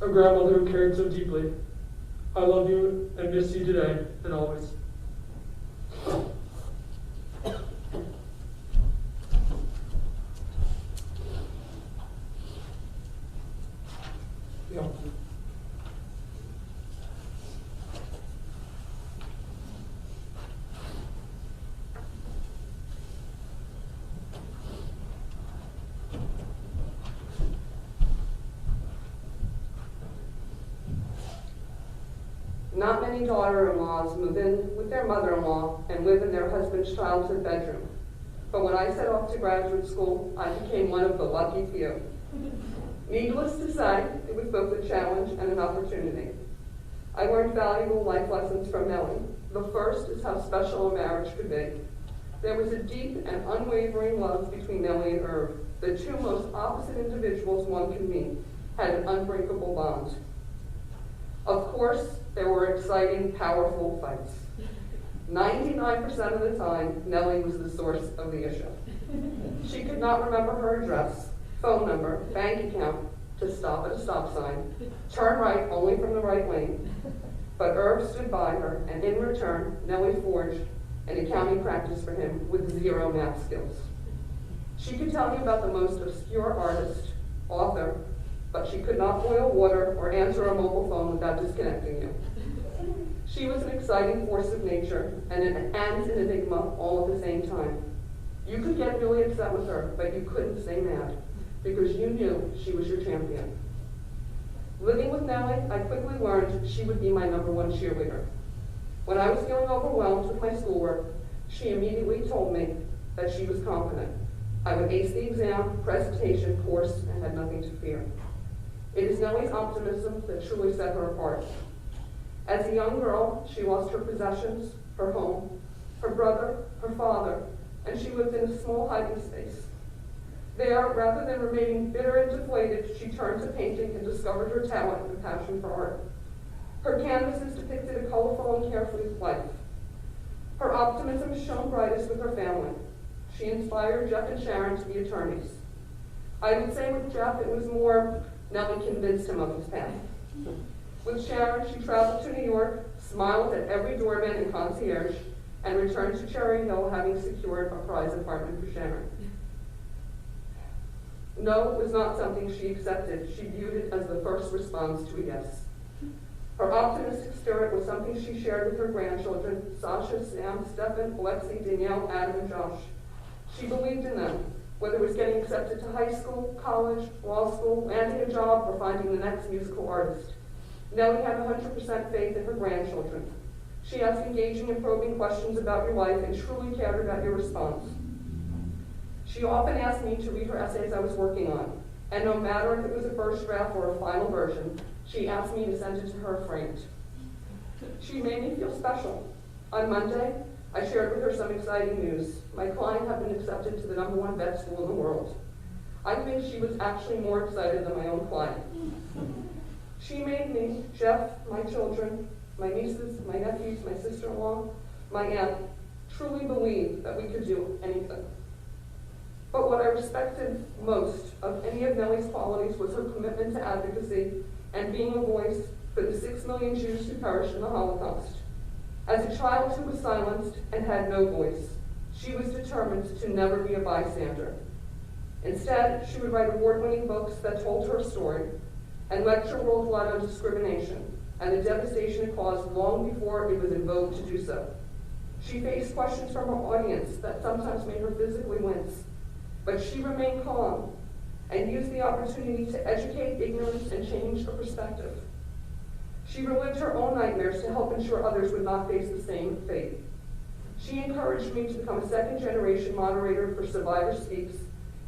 a grandmother who cared so deeply. I love you and miss you today and always. Yeah. Not many daughter-in-laws move in with their mother-in-law and live in their husband's childhood bedroom. But when I set off to graduate school, I became one of the lucky few. Needless to say, it was both a challenge and an opportunity. I learned valuable life lessons from Nelly. The first is how special a marriage could be. There was a deep and unwavering love between Nelly and Irv. The two most opposite individuals one can meet had an unbreakable bond. Of course, there were exciting, powerful fights. 99% of the time, Nelly was the source of the issue. She could not remember her address, phone number, bank account, to stop at a stop sign, turn right only from the right lane. But Irv stood by her, and in return, Nelly forged an accounting practice for him with 0 math skills. She could tell you about the most obscure artist, author, but she could not boil water or answer a mobile phone without disconnecting you. She was an exciting force of nature and an enigma all at the same time. You could get really upset with her, but you couldn't stay mad, because you knew she was your champion. Living with Nelly, I quickly learned she would be my #1 cheerleader. When I was feeling overwhelmed with my schoolwork, she immediately told me that she was confident. I would ace the exam, presentation, course, and had nothing to fear. It is Nelly's optimism that truly set her apart. As a young girl, she lost her possessions, her home, her brother, her father, and she lived in a small hiding space. There, rather than remaining bitter and deflated, she turned to painting and discovered her talent and passion for art. Her canvases depicted a colorful and carefree life. Her optimism shone brightest with her family. She inspired Jeff and Sharon to be attorneys. I would say with Jeff, it was more Nelly convinced him of his path. With Sharon, she traveled to New York, smiled at every doorman and concierge, and returned to Cherry Hill having secured a prize apartment for Sharon. No was not something she accepted. She viewed it as the first response to a yes. Her optimistic spirit was something she shared with her grandchildren, Sasha, Sam, Stefan, Alexei, Danielle, Adam, and Josh. She believed in them, whether it was getting accepted to high school, college, law school, landing a job, or finding the next musical artist. Nelly had 100% faith in her grandchildren. She asked engaging and probing questions about your life and truly cared about your response. She often asked me to read her essays I was working on, and no matter if it was a first draft or a final version, she asked me to send it to her framed. She made me feel special. On Monday, I shared with her some exciting news. My client had been accepted to the #1 vet school in the world. I think she was actually more excited than my own client. She made me, Jeff, my children, my nieces, my nephews, my sister-in-law, my aunt, truly believe that we could do anything. But what I respected most of any of Nelly's qualities was her commitment to advocacy and being a voice for the 6 million Jews who perished in the Holocaust. As a child who was silenced and had no voice, she was determined to never be a bystander. Instead, she would write award-winning books that told her story and lecture worldwide on discrimination and the devastation it caused long before it was in vogue to do so. She faced questions from her audience that sometimes made her physically wince, but she remained calm and used the opportunity to educate ignorance and change her perspective. She relived her own nightmares to help ensure others would not face the same fate. She encouraged me to become a second-generation moderator for Survivor Speaks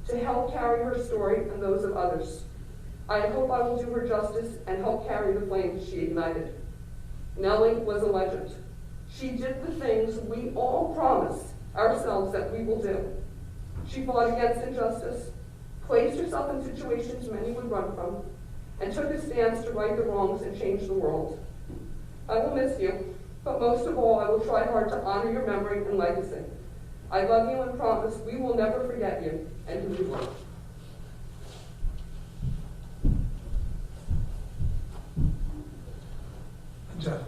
to help carry her story and those of others. I hope I will do her justice and help carry the flames she ignited. Nelly was a legend. She did the things we all promise ourselves that we will do. She fought against injustice, placed herself in situations many would run from, and took a stance to right the wrongs and change the world. I will miss you, but most of all, I will try hard to honor your memory and legacy. I love you and promise we will never forget you and who you were. Jeff.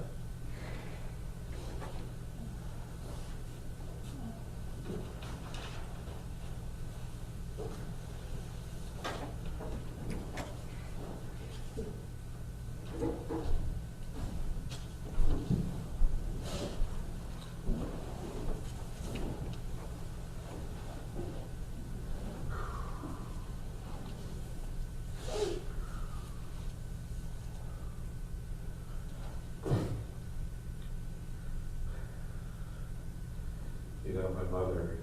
You know, my mother,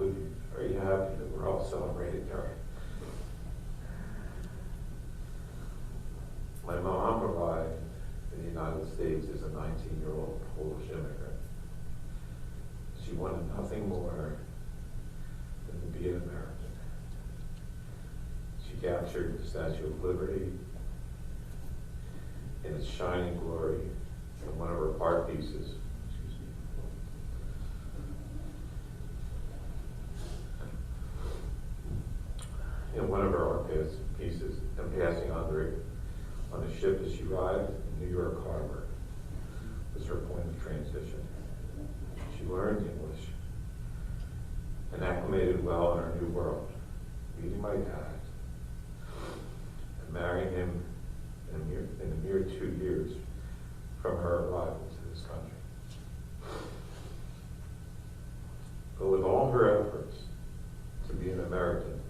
are you happy that we're all celebrating her? My mom arrived in the United States as a 19-year-old Polish immigrant. She wanted nothing more than to be an American. She captured the Statue of Liberty in its shining glory in one of her art pieces. In one of her art pieces and passing under it on a ship as she arrived in New York Harbor was her point of transition. She learned English and acclimated well in her new world, meeting my dad and marrying him in a mere 2 years from her arrival to this country. But with all her efforts to be an American,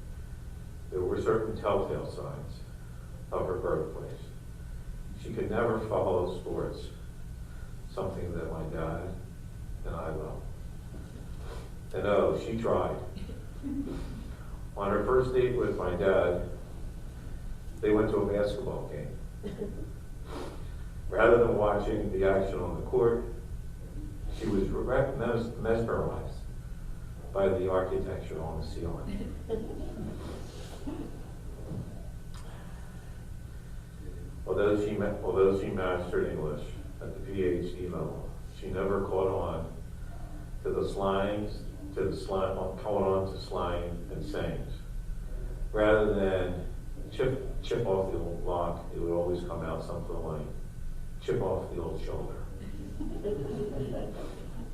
there were certain telltale signs of her birthplace. She could never follow sports, something that my dad and I love. And oh, she tried. On her first date with my dad, they went to a basketball game. Rather than watching the action on the court, she was mesmerized by the architecture on the ceiling. Although she mastered English at the PhD level, she never caught on to slang and sayings. Rather than chip off the old lock, it would always come out something like chip off the old shoulder.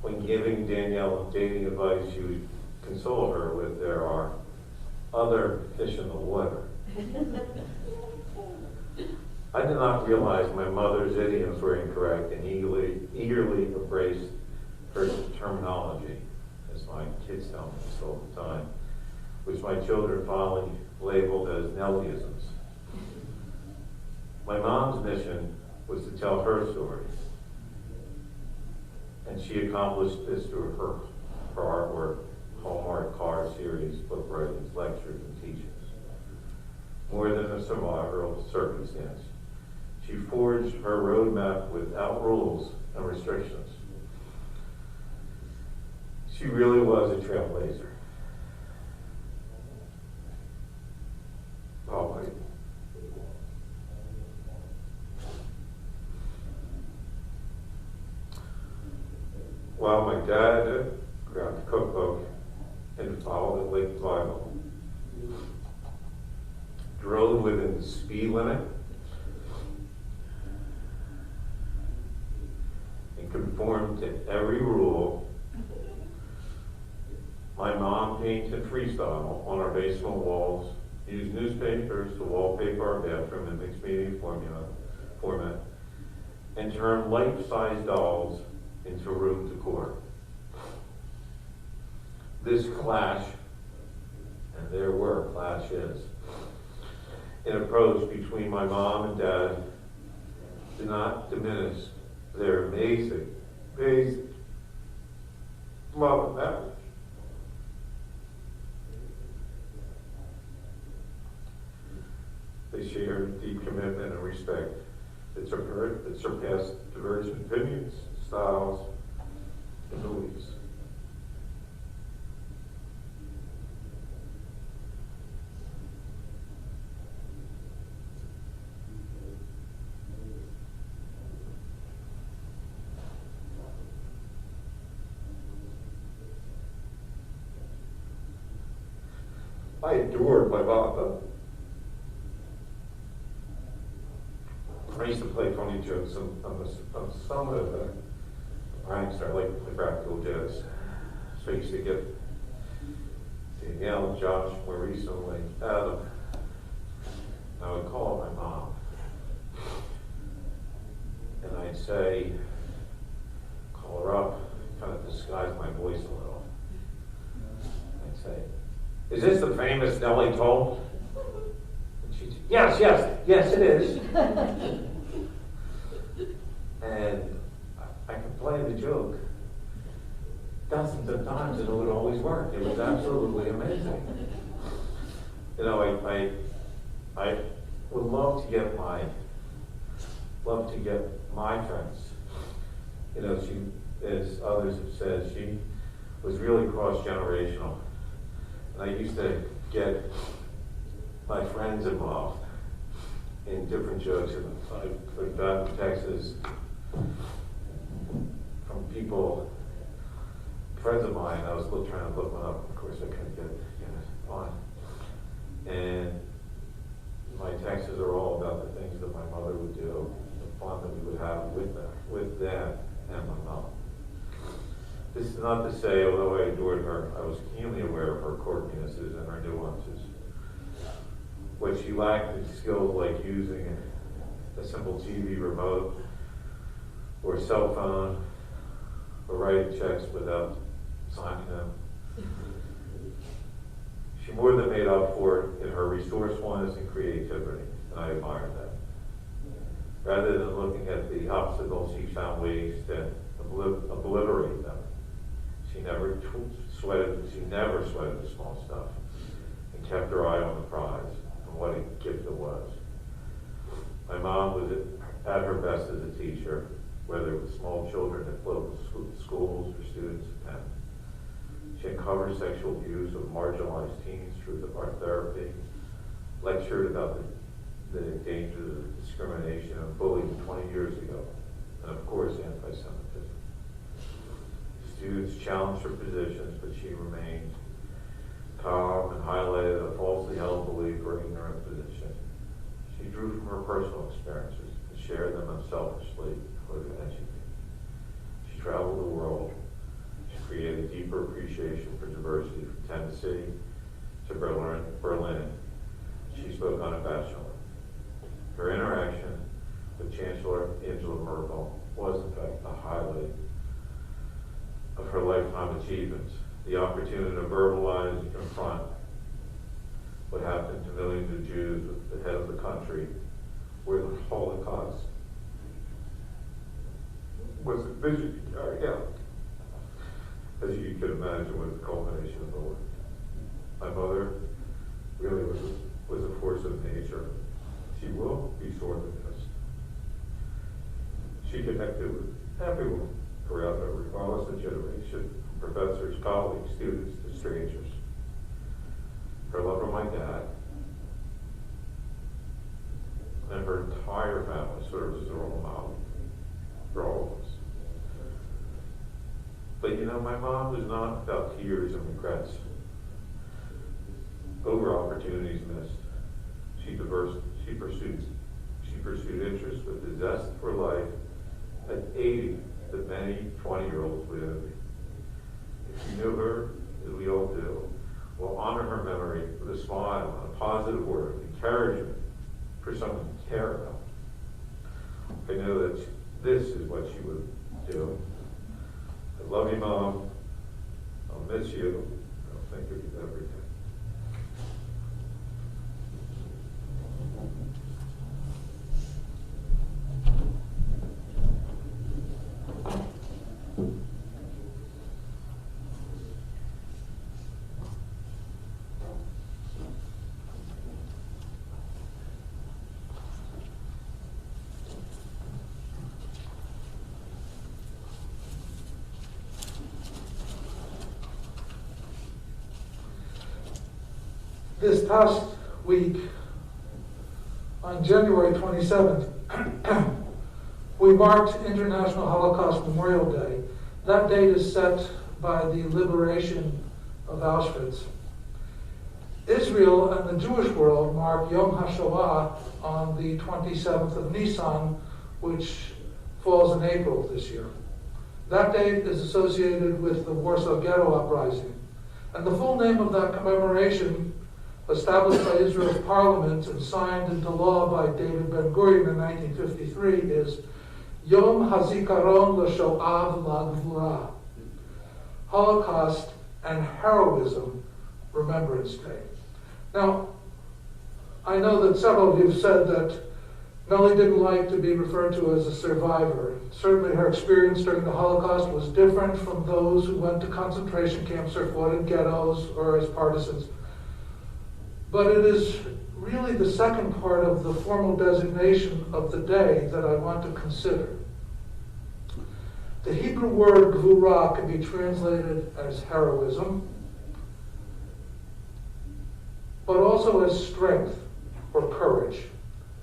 When giving Danielle dating advice, she would console her with, "There are other fish in the water." I did not realize my mother's idioms were incorrect and eagerly embraced her terminology, as my kids tell me this all the time, which my children finally labeled as Nellyisms. My mom's mission was to tell her story, and she accomplished this through her artwork, Hallmark card series, book writings, lectures, and teachings. More than a survivor of circumstance, she forged her roadmap without rules and restrictions. She really was a trailblazer. Probably. While my dad grabbed the cookbook and followed the Lake Bible, drove within the speed limit, and conformed to every rule, my mom painted freestyle on our basement walls, used newspapers to wallpaper our bathroom in mixed media format, and turned life-size dolls into room decor. This clash, and there were clashes, in approach between my mom and dad did not diminish their amazing love and marriage. They shared deep commitment and respect that surpassed divergent opinions, styles, and beliefs. I adored my mom. I used to play funny jokes on some of the pranks. I like to play practical jokes. So I used to get Danielle, Josh, more recently, Adam. I would call my mom. And I'd say, call her up, kind of disguise my voice a little. I'd say, "Is this the famous Nelly toll?" And she'd say, yes, it is. And I could play the joke dozens of times and it would always work. It was absolutely amazing. You know, I would love to get my friends. You know, she, as others have said, she was really cross-generational. And I used to get my friends involved in different jokes. And I've gotten texts from people, friends of mine. I was trying to look one up. Of course, I couldn't get it on. And my texts are not to say, although I adored her, I was keenly aware of her quirkinesses and her nuances. What she lacked in skills like using a simple TV remote or cell phone or writing checks without signing them. She more than made up for it in her resourcefulness and creativity, and I admired that. Rather than looking at the obstacles, she found ways to obliterate them. She never sweated the small stuff and kept her eye on the prize and what a gift it was. My mom was at her best as a teacher, whether it was small children at local schools or students at Penn. She uncovered sexual abuse of marginalized teens through art therapy, lectured about the dangers of discrimination and bullying 20 years ago, and of course anti-Semitism. Students challenged her positions, but she remained calm and highlighted a falsely held belief or ignorant position. She drew from her personal experiences and shared them unselfishly for the education. She traveled the world. She created deeper appreciation for diversity from Tennessee to Berlin. She spoke unabashedly. Her interaction with Chancellor Angela Merkel was, in fact, a highlight of her lifetime achievements. The opportunity to verbalize and confront what happened to millions of Jews at the head of the country, where the Holocaust was a vision to carry out, as you could imagine, was the culmination of the work. My mother really was a force of nature. She will be sorely missed. She connected with everyone around her, regardless of generation, professors, colleagues, students, to strangers. Her love for my dad and her entire family serves as a role model for all of us. But you know, my mom was not about tears and regrets over opportunities missed. She pursued interests with the zest for life at 80 that many 20-year-olds would envy. If you knew her, as we all do, we'll honor her memory with a smile and a positive word, encouragement for someone to care about. I know that this is what she would do. I love you, Mom. I'll miss you. I'll think of you every day. This past week, on January 27th, we marked International Holocaust Memorial Day. That date is set by the liberation of Auschwitz. Israel and the Jewish world mark Yom HaShoah on the 27th of Nisan, which falls in April this year. That date is associated with the Warsaw Ghetto Uprising. And the full name of that commemoration, established by Israel's parliament and signed into law by David Ben-Gurion in 1953, is Yom HaZikaron L'Shoah V'Lagvura, Holocaust and Heroism Remembrance Day. Now, I know that several of you have said that Nelly didn't like to be referred to as a survivor. Certainly her experience during the Holocaust was different from those who went to concentration camps or fought in ghettos or as partisans. But it is really the second part of the formal designation of the day that I want to consider. The Hebrew word gvura can be translated as heroism, but also as strength or courage.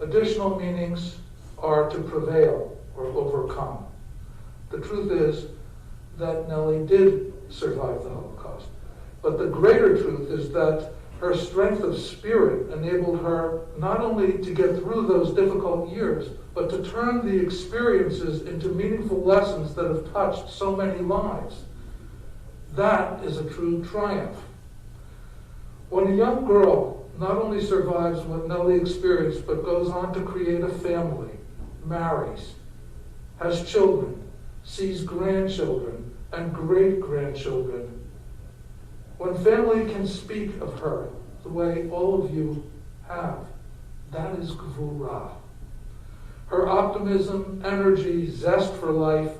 Additional meanings are to prevail or overcome. The truth is that Nelly did survive the Holocaust. But the greater truth is that her strength of spirit enabled her not only to get through those difficult years, but to turn the experiences into meaningful lessons that have touched so many lives. That is a true triumph. When a young girl not only survives what Nelly experienced, but goes on to create a family, marries, has children, sees grandchildren and great-grandchildren, when family can speak of her the way all of you have, that is gvura. Her optimism, energy, zest for life,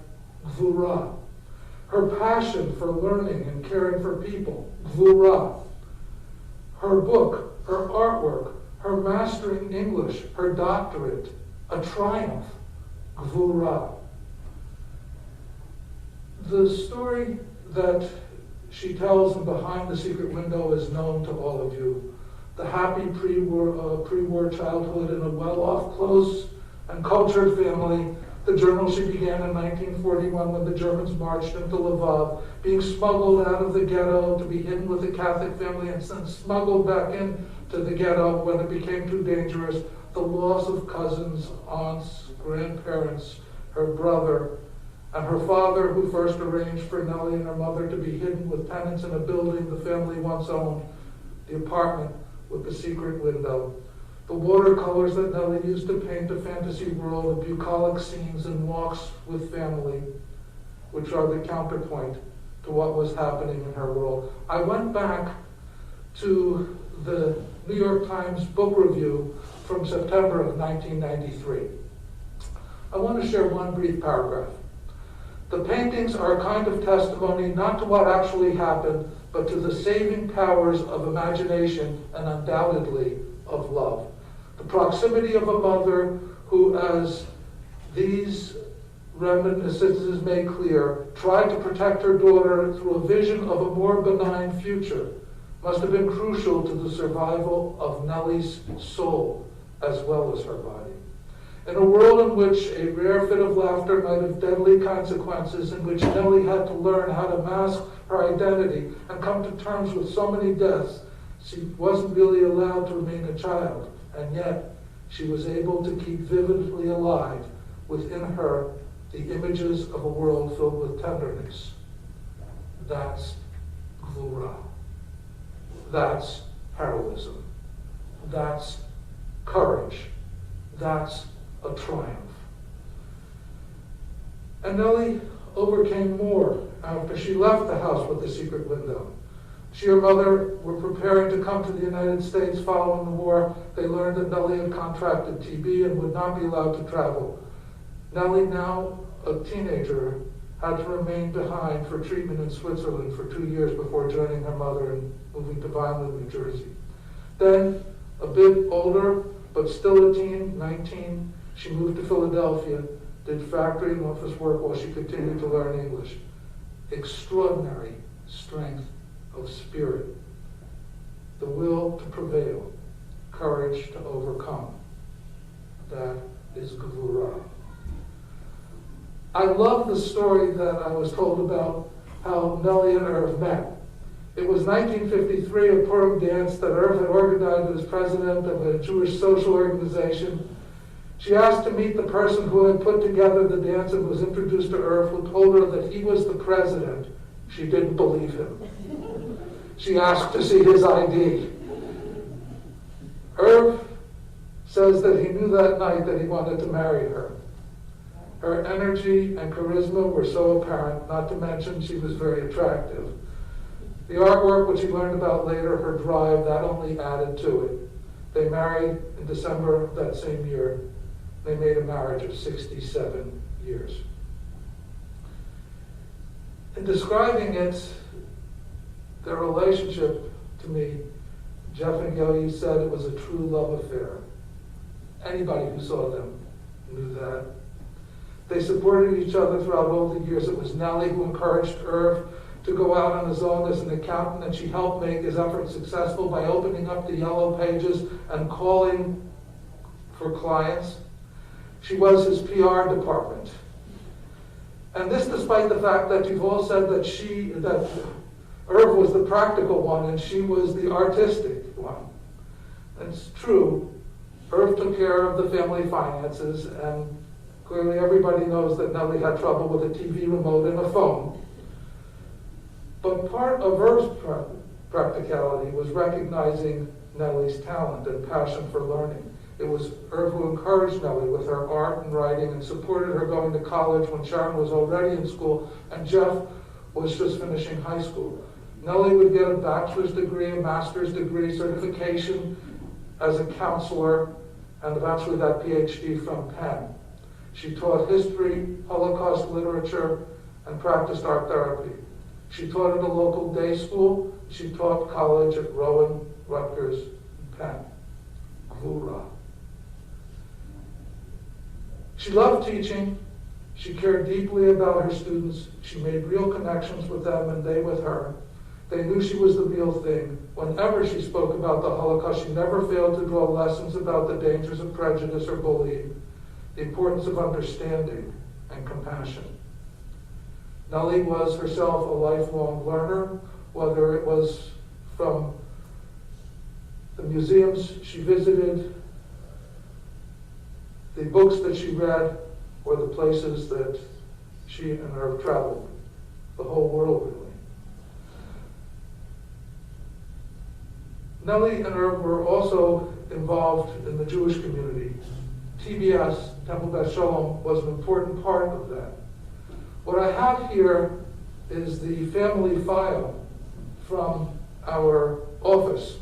gvura. Her passion for learning and caring for people, gvura. Her book, her artwork, her mastering English, her doctorate, a triumph, gvura. The story that she tells in Behind the Secret Window is known to all of you. The happy pre-war childhood in a well-off, close, and cultured family. The journal she began in 1941 when the Germans marched into Lvov, being smuggled out of the ghetto to be hidden with a Catholic family and then smuggled back into the ghetto when it became too dangerous. The loss of cousins, aunts, grandparents, her brother, and her father, who first arranged for Nelly and her mother to be hidden with tenants in a building the family once owned, the apartment with the secret window. The watercolors that Nelly used to paint a fantasy world of bucolic scenes and walks with family, which are the counterpoint to what was happening in her world. I went back to the New York Times book review from September of 1993. I want to share one brief paragraph. The paintings are a kind of testimony not to what actually happened, but to the saving powers of imagination and undoubtedly of love. The proximity of a mother who, as these reminiscences make clear, tried to protect her daughter through a vision of a more benign future, must have been crucial to the survival of Nelly's soul as well as her body. In a world in which a rare fit of laughter might have deadly consequences, in which Nelly had to learn how to mask her identity and come to terms with so many deaths, she wasn't really allowed to remain a child, and yet she was able to keep vividly alive within her the images of a world filled with tenderness. That's gvura. That's heroism. That's courage. That's a triumph. And Nelly overcame more after she left the house with the secret window. She and her mother were preparing to come to the United States following the war. They learned that Nelly had contracted TB and would not be allowed to travel. Nelly, now a teenager, had to remain behind for treatment in Switzerland for 2 years before joining her mother and moving to Vineland, New Jersey. Then, a bit older, but still a teen, 19, she moved to Philadelphia, did factory and office work while she continued to learn English. Extraordinary strength of spirit, the will to prevail, courage to overcome. That is gvura. I love the story that I was told about how Nelly and Irv met. It was 1953, a Purim dance that Irv had organized as president of a Jewish social organization. She asked to meet the person who had put together the dance and was introduced to Irv, who told her that he was the president. She didn't believe him. She asked to see his ID. Irv says that he knew that night that he wanted to marry her. Her energy and charisma were so apparent, not to mention she was very attractive. The artwork, which he learned about later, her drive, that only added to it. They married in December of that same year. They made a marriage of 67 years. In describing it, their relationship to me, Jeff and Gilly said it was a true love affair. Anybody who saw them knew that. They supported each other throughout all the years. It was Nelly who encouraged Irv to go out on his own as an accountant, and she helped make his efforts successful by opening up the yellow pages and calling for clients. She was his PR department. And this despite the fact that you've all said that Irv was the practical one and she was the artistic one. And it's true. Irv took care of the family finances, and clearly everybody knows that Nelly had trouble with a TV remote and a phone. But part of her practicality was recognizing Nelly's talent and passion for learning. It was her who encouraged Nelly with her art and writing and supported her going to college when Sharon was already in school and Jeff was just finishing high school. Nelly would get a bachelor's degree, a master's degree, certification as a counselor, and eventually that PhD from Penn. She taught history, Holocaust literature, and practiced art therapy. She taught at a local day school. She taught college at Rowan, Rutgers, and Penn. Gvura. She loved teaching. She cared deeply about her students. She made real connections with them and they with her. They knew she was the real thing. Whenever she spoke about the Holocaust, she never failed to draw lessons about the dangers of prejudice or bullying, the importance of understanding and compassion. Nelly was herself a lifelong learner, whether it was from the museums she visited, the books that she read, or the places that she and her traveled, the whole world really. Nelly and Irv were also involved in the Jewish community. TBS, Temple Beth Shalom, was an important part of that. What I have here is the family file from our office.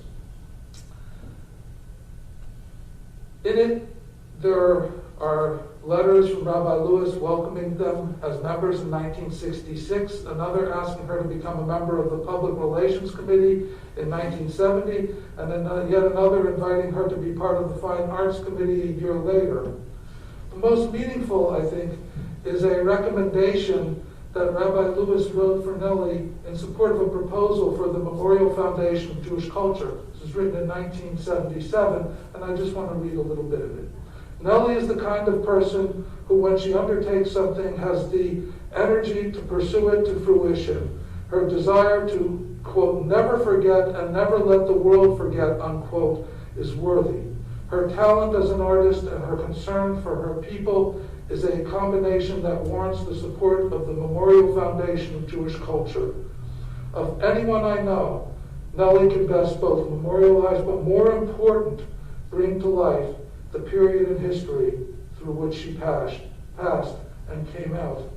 In it, there are letters from Rabbi Lewis welcoming them as members in 1966, another asking her to become a member of the Public Relations Committee in 1970, and then yet another inviting her to be part of the Fine Arts Committee a year later. The most meaningful, I think, is a recommendation that Rabbi Lewis wrote for Nelly in support of a proposal for the Memorial Foundation of Jewish Culture. This was written in 1977, and I just want to read a little bit of it. Nelly is the kind of person who, when she undertakes something, has the energy to pursue it to fruition. Her desire to, quote, never forget and never let the world forget, unquote, is worthy. Her talent as an artist and her concern for her people is a combination that warrants the support of the Memorial Foundation of Jewish Culture. Of anyone I know, Nelly can best both memorialize, but more important, bring to life the period in history through which she passed and came out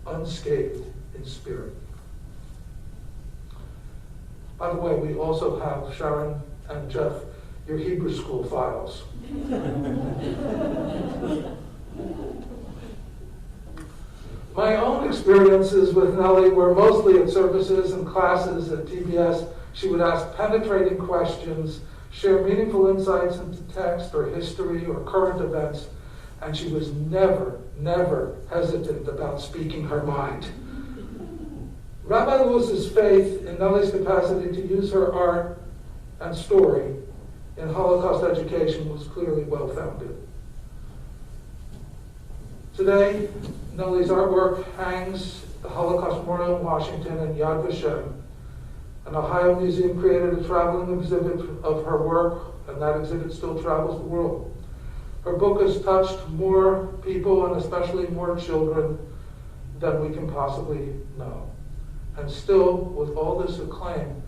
unscathed in spirit. By the way, we also have, Sharon and Jeff, your Hebrew school files. My own experiences with Nelly were mostly at services and classes at TBS. She would ask penetrating questions, share meaningful insights into text or history or current events, and she was never hesitant about speaking her mind. Rabbi Lewis's faith in Nelly's capacity to use her art and story in Holocaust education was clearly well-founded. Today, Nelly's artwork hangs at the Holocaust Memorial in Washington and Yad Vashem. An Ohio museum created a traveling exhibit of her work, and that exhibit still travels the world. Her book has touched more people, and especially more children, than we can possibly know. And still, with all this acclaim,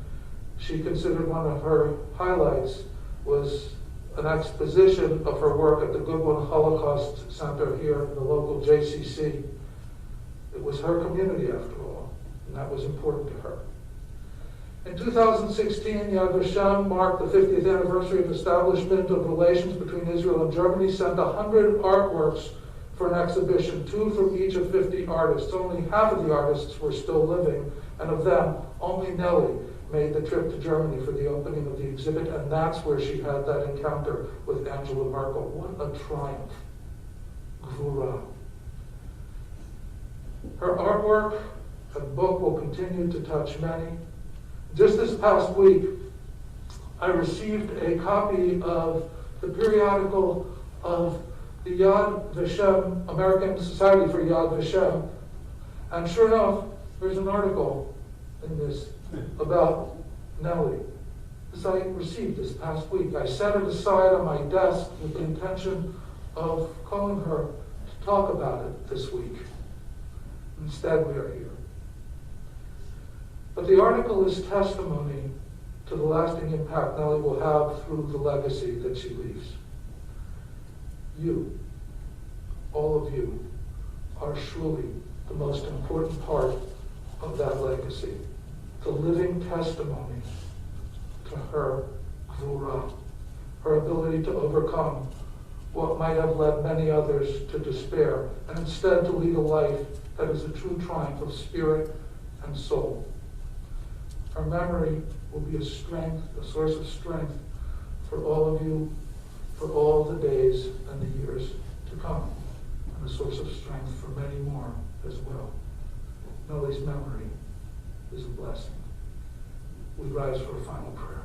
she considered one of her highlights was an exposition of her work at the Goodwin Holocaust Center here in the local JCC. It was her community, after all, and that was important to her. In 2016, Yad Vashem marked the 50th anniversary of establishment of relations between Israel and Germany, sent 100 artworks for an exhibition, 2 from each of 50 artists. Only half of the artists were still living, and of them, only Nelly made the trip to Germany for the opening of the exhibit, and that's where she had that encounter with Angela Merkel. What a triumph. Gvura. Her artwork and book will continue to touch many. Just this past week, I received a copy of the periodical of the Yad Vashem, American Society for Yad Vashem, and sure enough, there's an article in this about Nelly. This I received this past week. I set it aside on my desk with the intention of calling her to talk about it this week. Instead, we are here. But the article is testimony to the lasting impact Nelly will have through the legacy that she leaves. You, all of you, are surely the most important part of that legacy, the living testimony to her gvura, her ability to overcome what might have led many others to despair, and instead to lead a life that is a true triumph of spirit and soul. Her memory will be a strength, a source of strength for all of you, for all the days and the years to come, and a source of strength for many more as well. Nelly's memory is a blessing. We rise for a final prayer.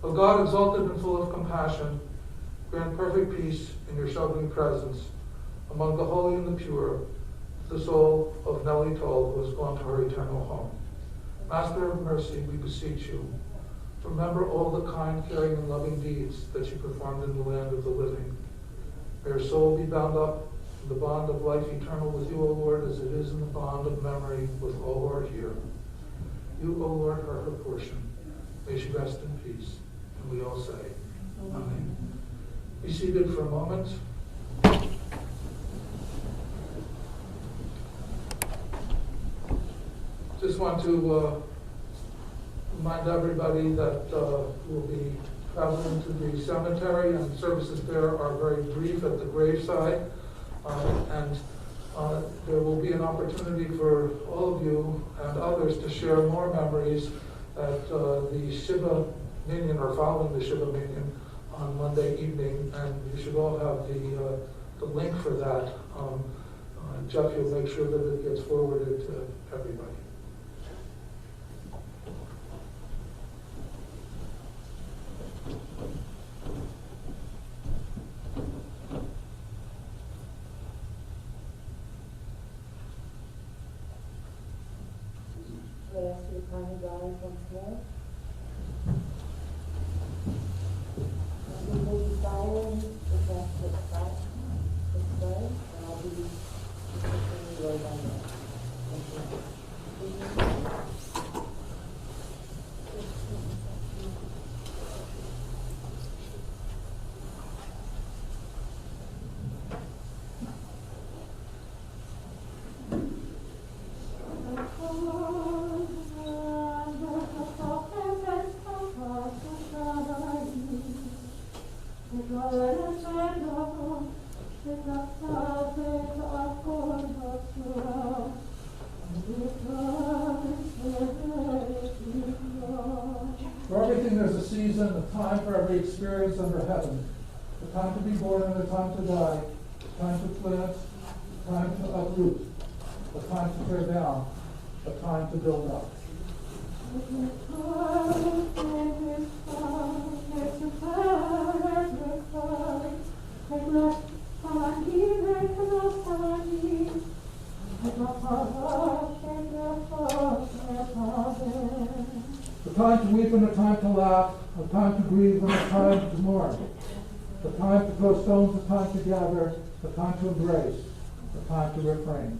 O God, exalted and full of compassion, grant perfect peace in your sheltering presence among the holy and the pure, the soul of Nelly Toll, who has gone to her eternal home. Master of mercy, we beseech you, remember all the kind, caring, and loving deeds that she performed in the land of the living. May her soul be bound up in the bond of life eternal with you, O Lord, as it is in the bond of memory with all who are here. You, O Lord, are her portion. May she rest in peace. And we all say, Amen. Be seated for a moment. Just want to remind everybody that we'll be traveling to the cemetery, and services there are very brief at the graveside. And there will be an opportunity for all of you and others to share more memories at the Shiva Minyan, or following the Shiva Minyan on Monday evening, and you should all have the link for that. Jeff, you'll make sure that it gets forwarded to everybody. I ask you to kindly rise once more. We will be silent if that's what Scott is saying, and I'll be continuing right on that. Thank you. season, a time for every experience under heaven. A time to be born and a time to die. A time to plant, a time to uproot. A time to tear down. A time to build up. A time to weep and a time to laugh, a time to grieve and a time to mourn, a time to throw stones, a time to gather, a time to embrace, a time to refrain.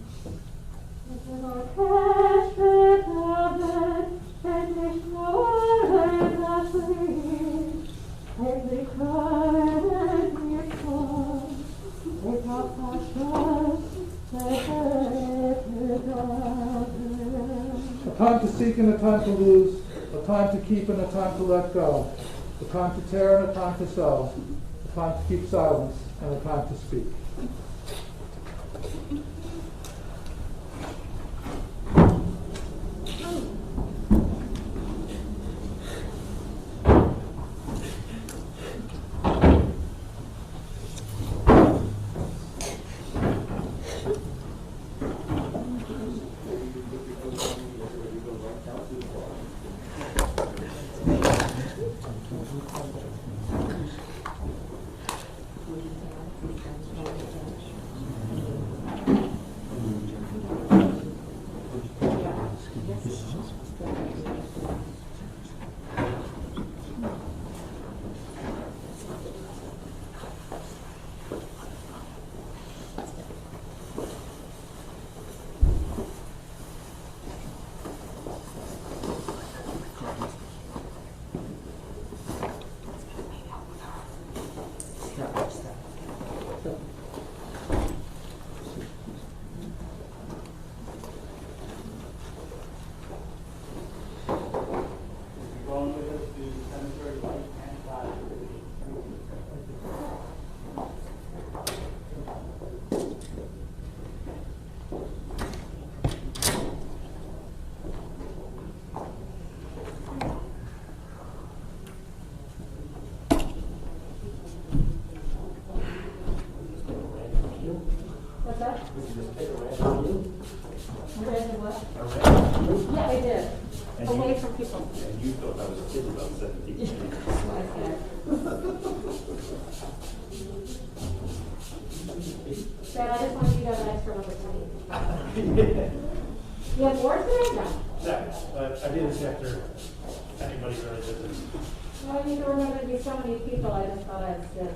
A time to seek and a time to lose, a time to keep and a time to let go, a time to tear and a time to sow, a time to keep silence and a time to speak. Yeah, I did. Away from people. And you thought I was a kid about 17. Dad, I just wanted you to have an extra number 20. You have more today? No. No, I did this after anybody really did this. Well, you need to remember to be so many people, I just thought I'd sit.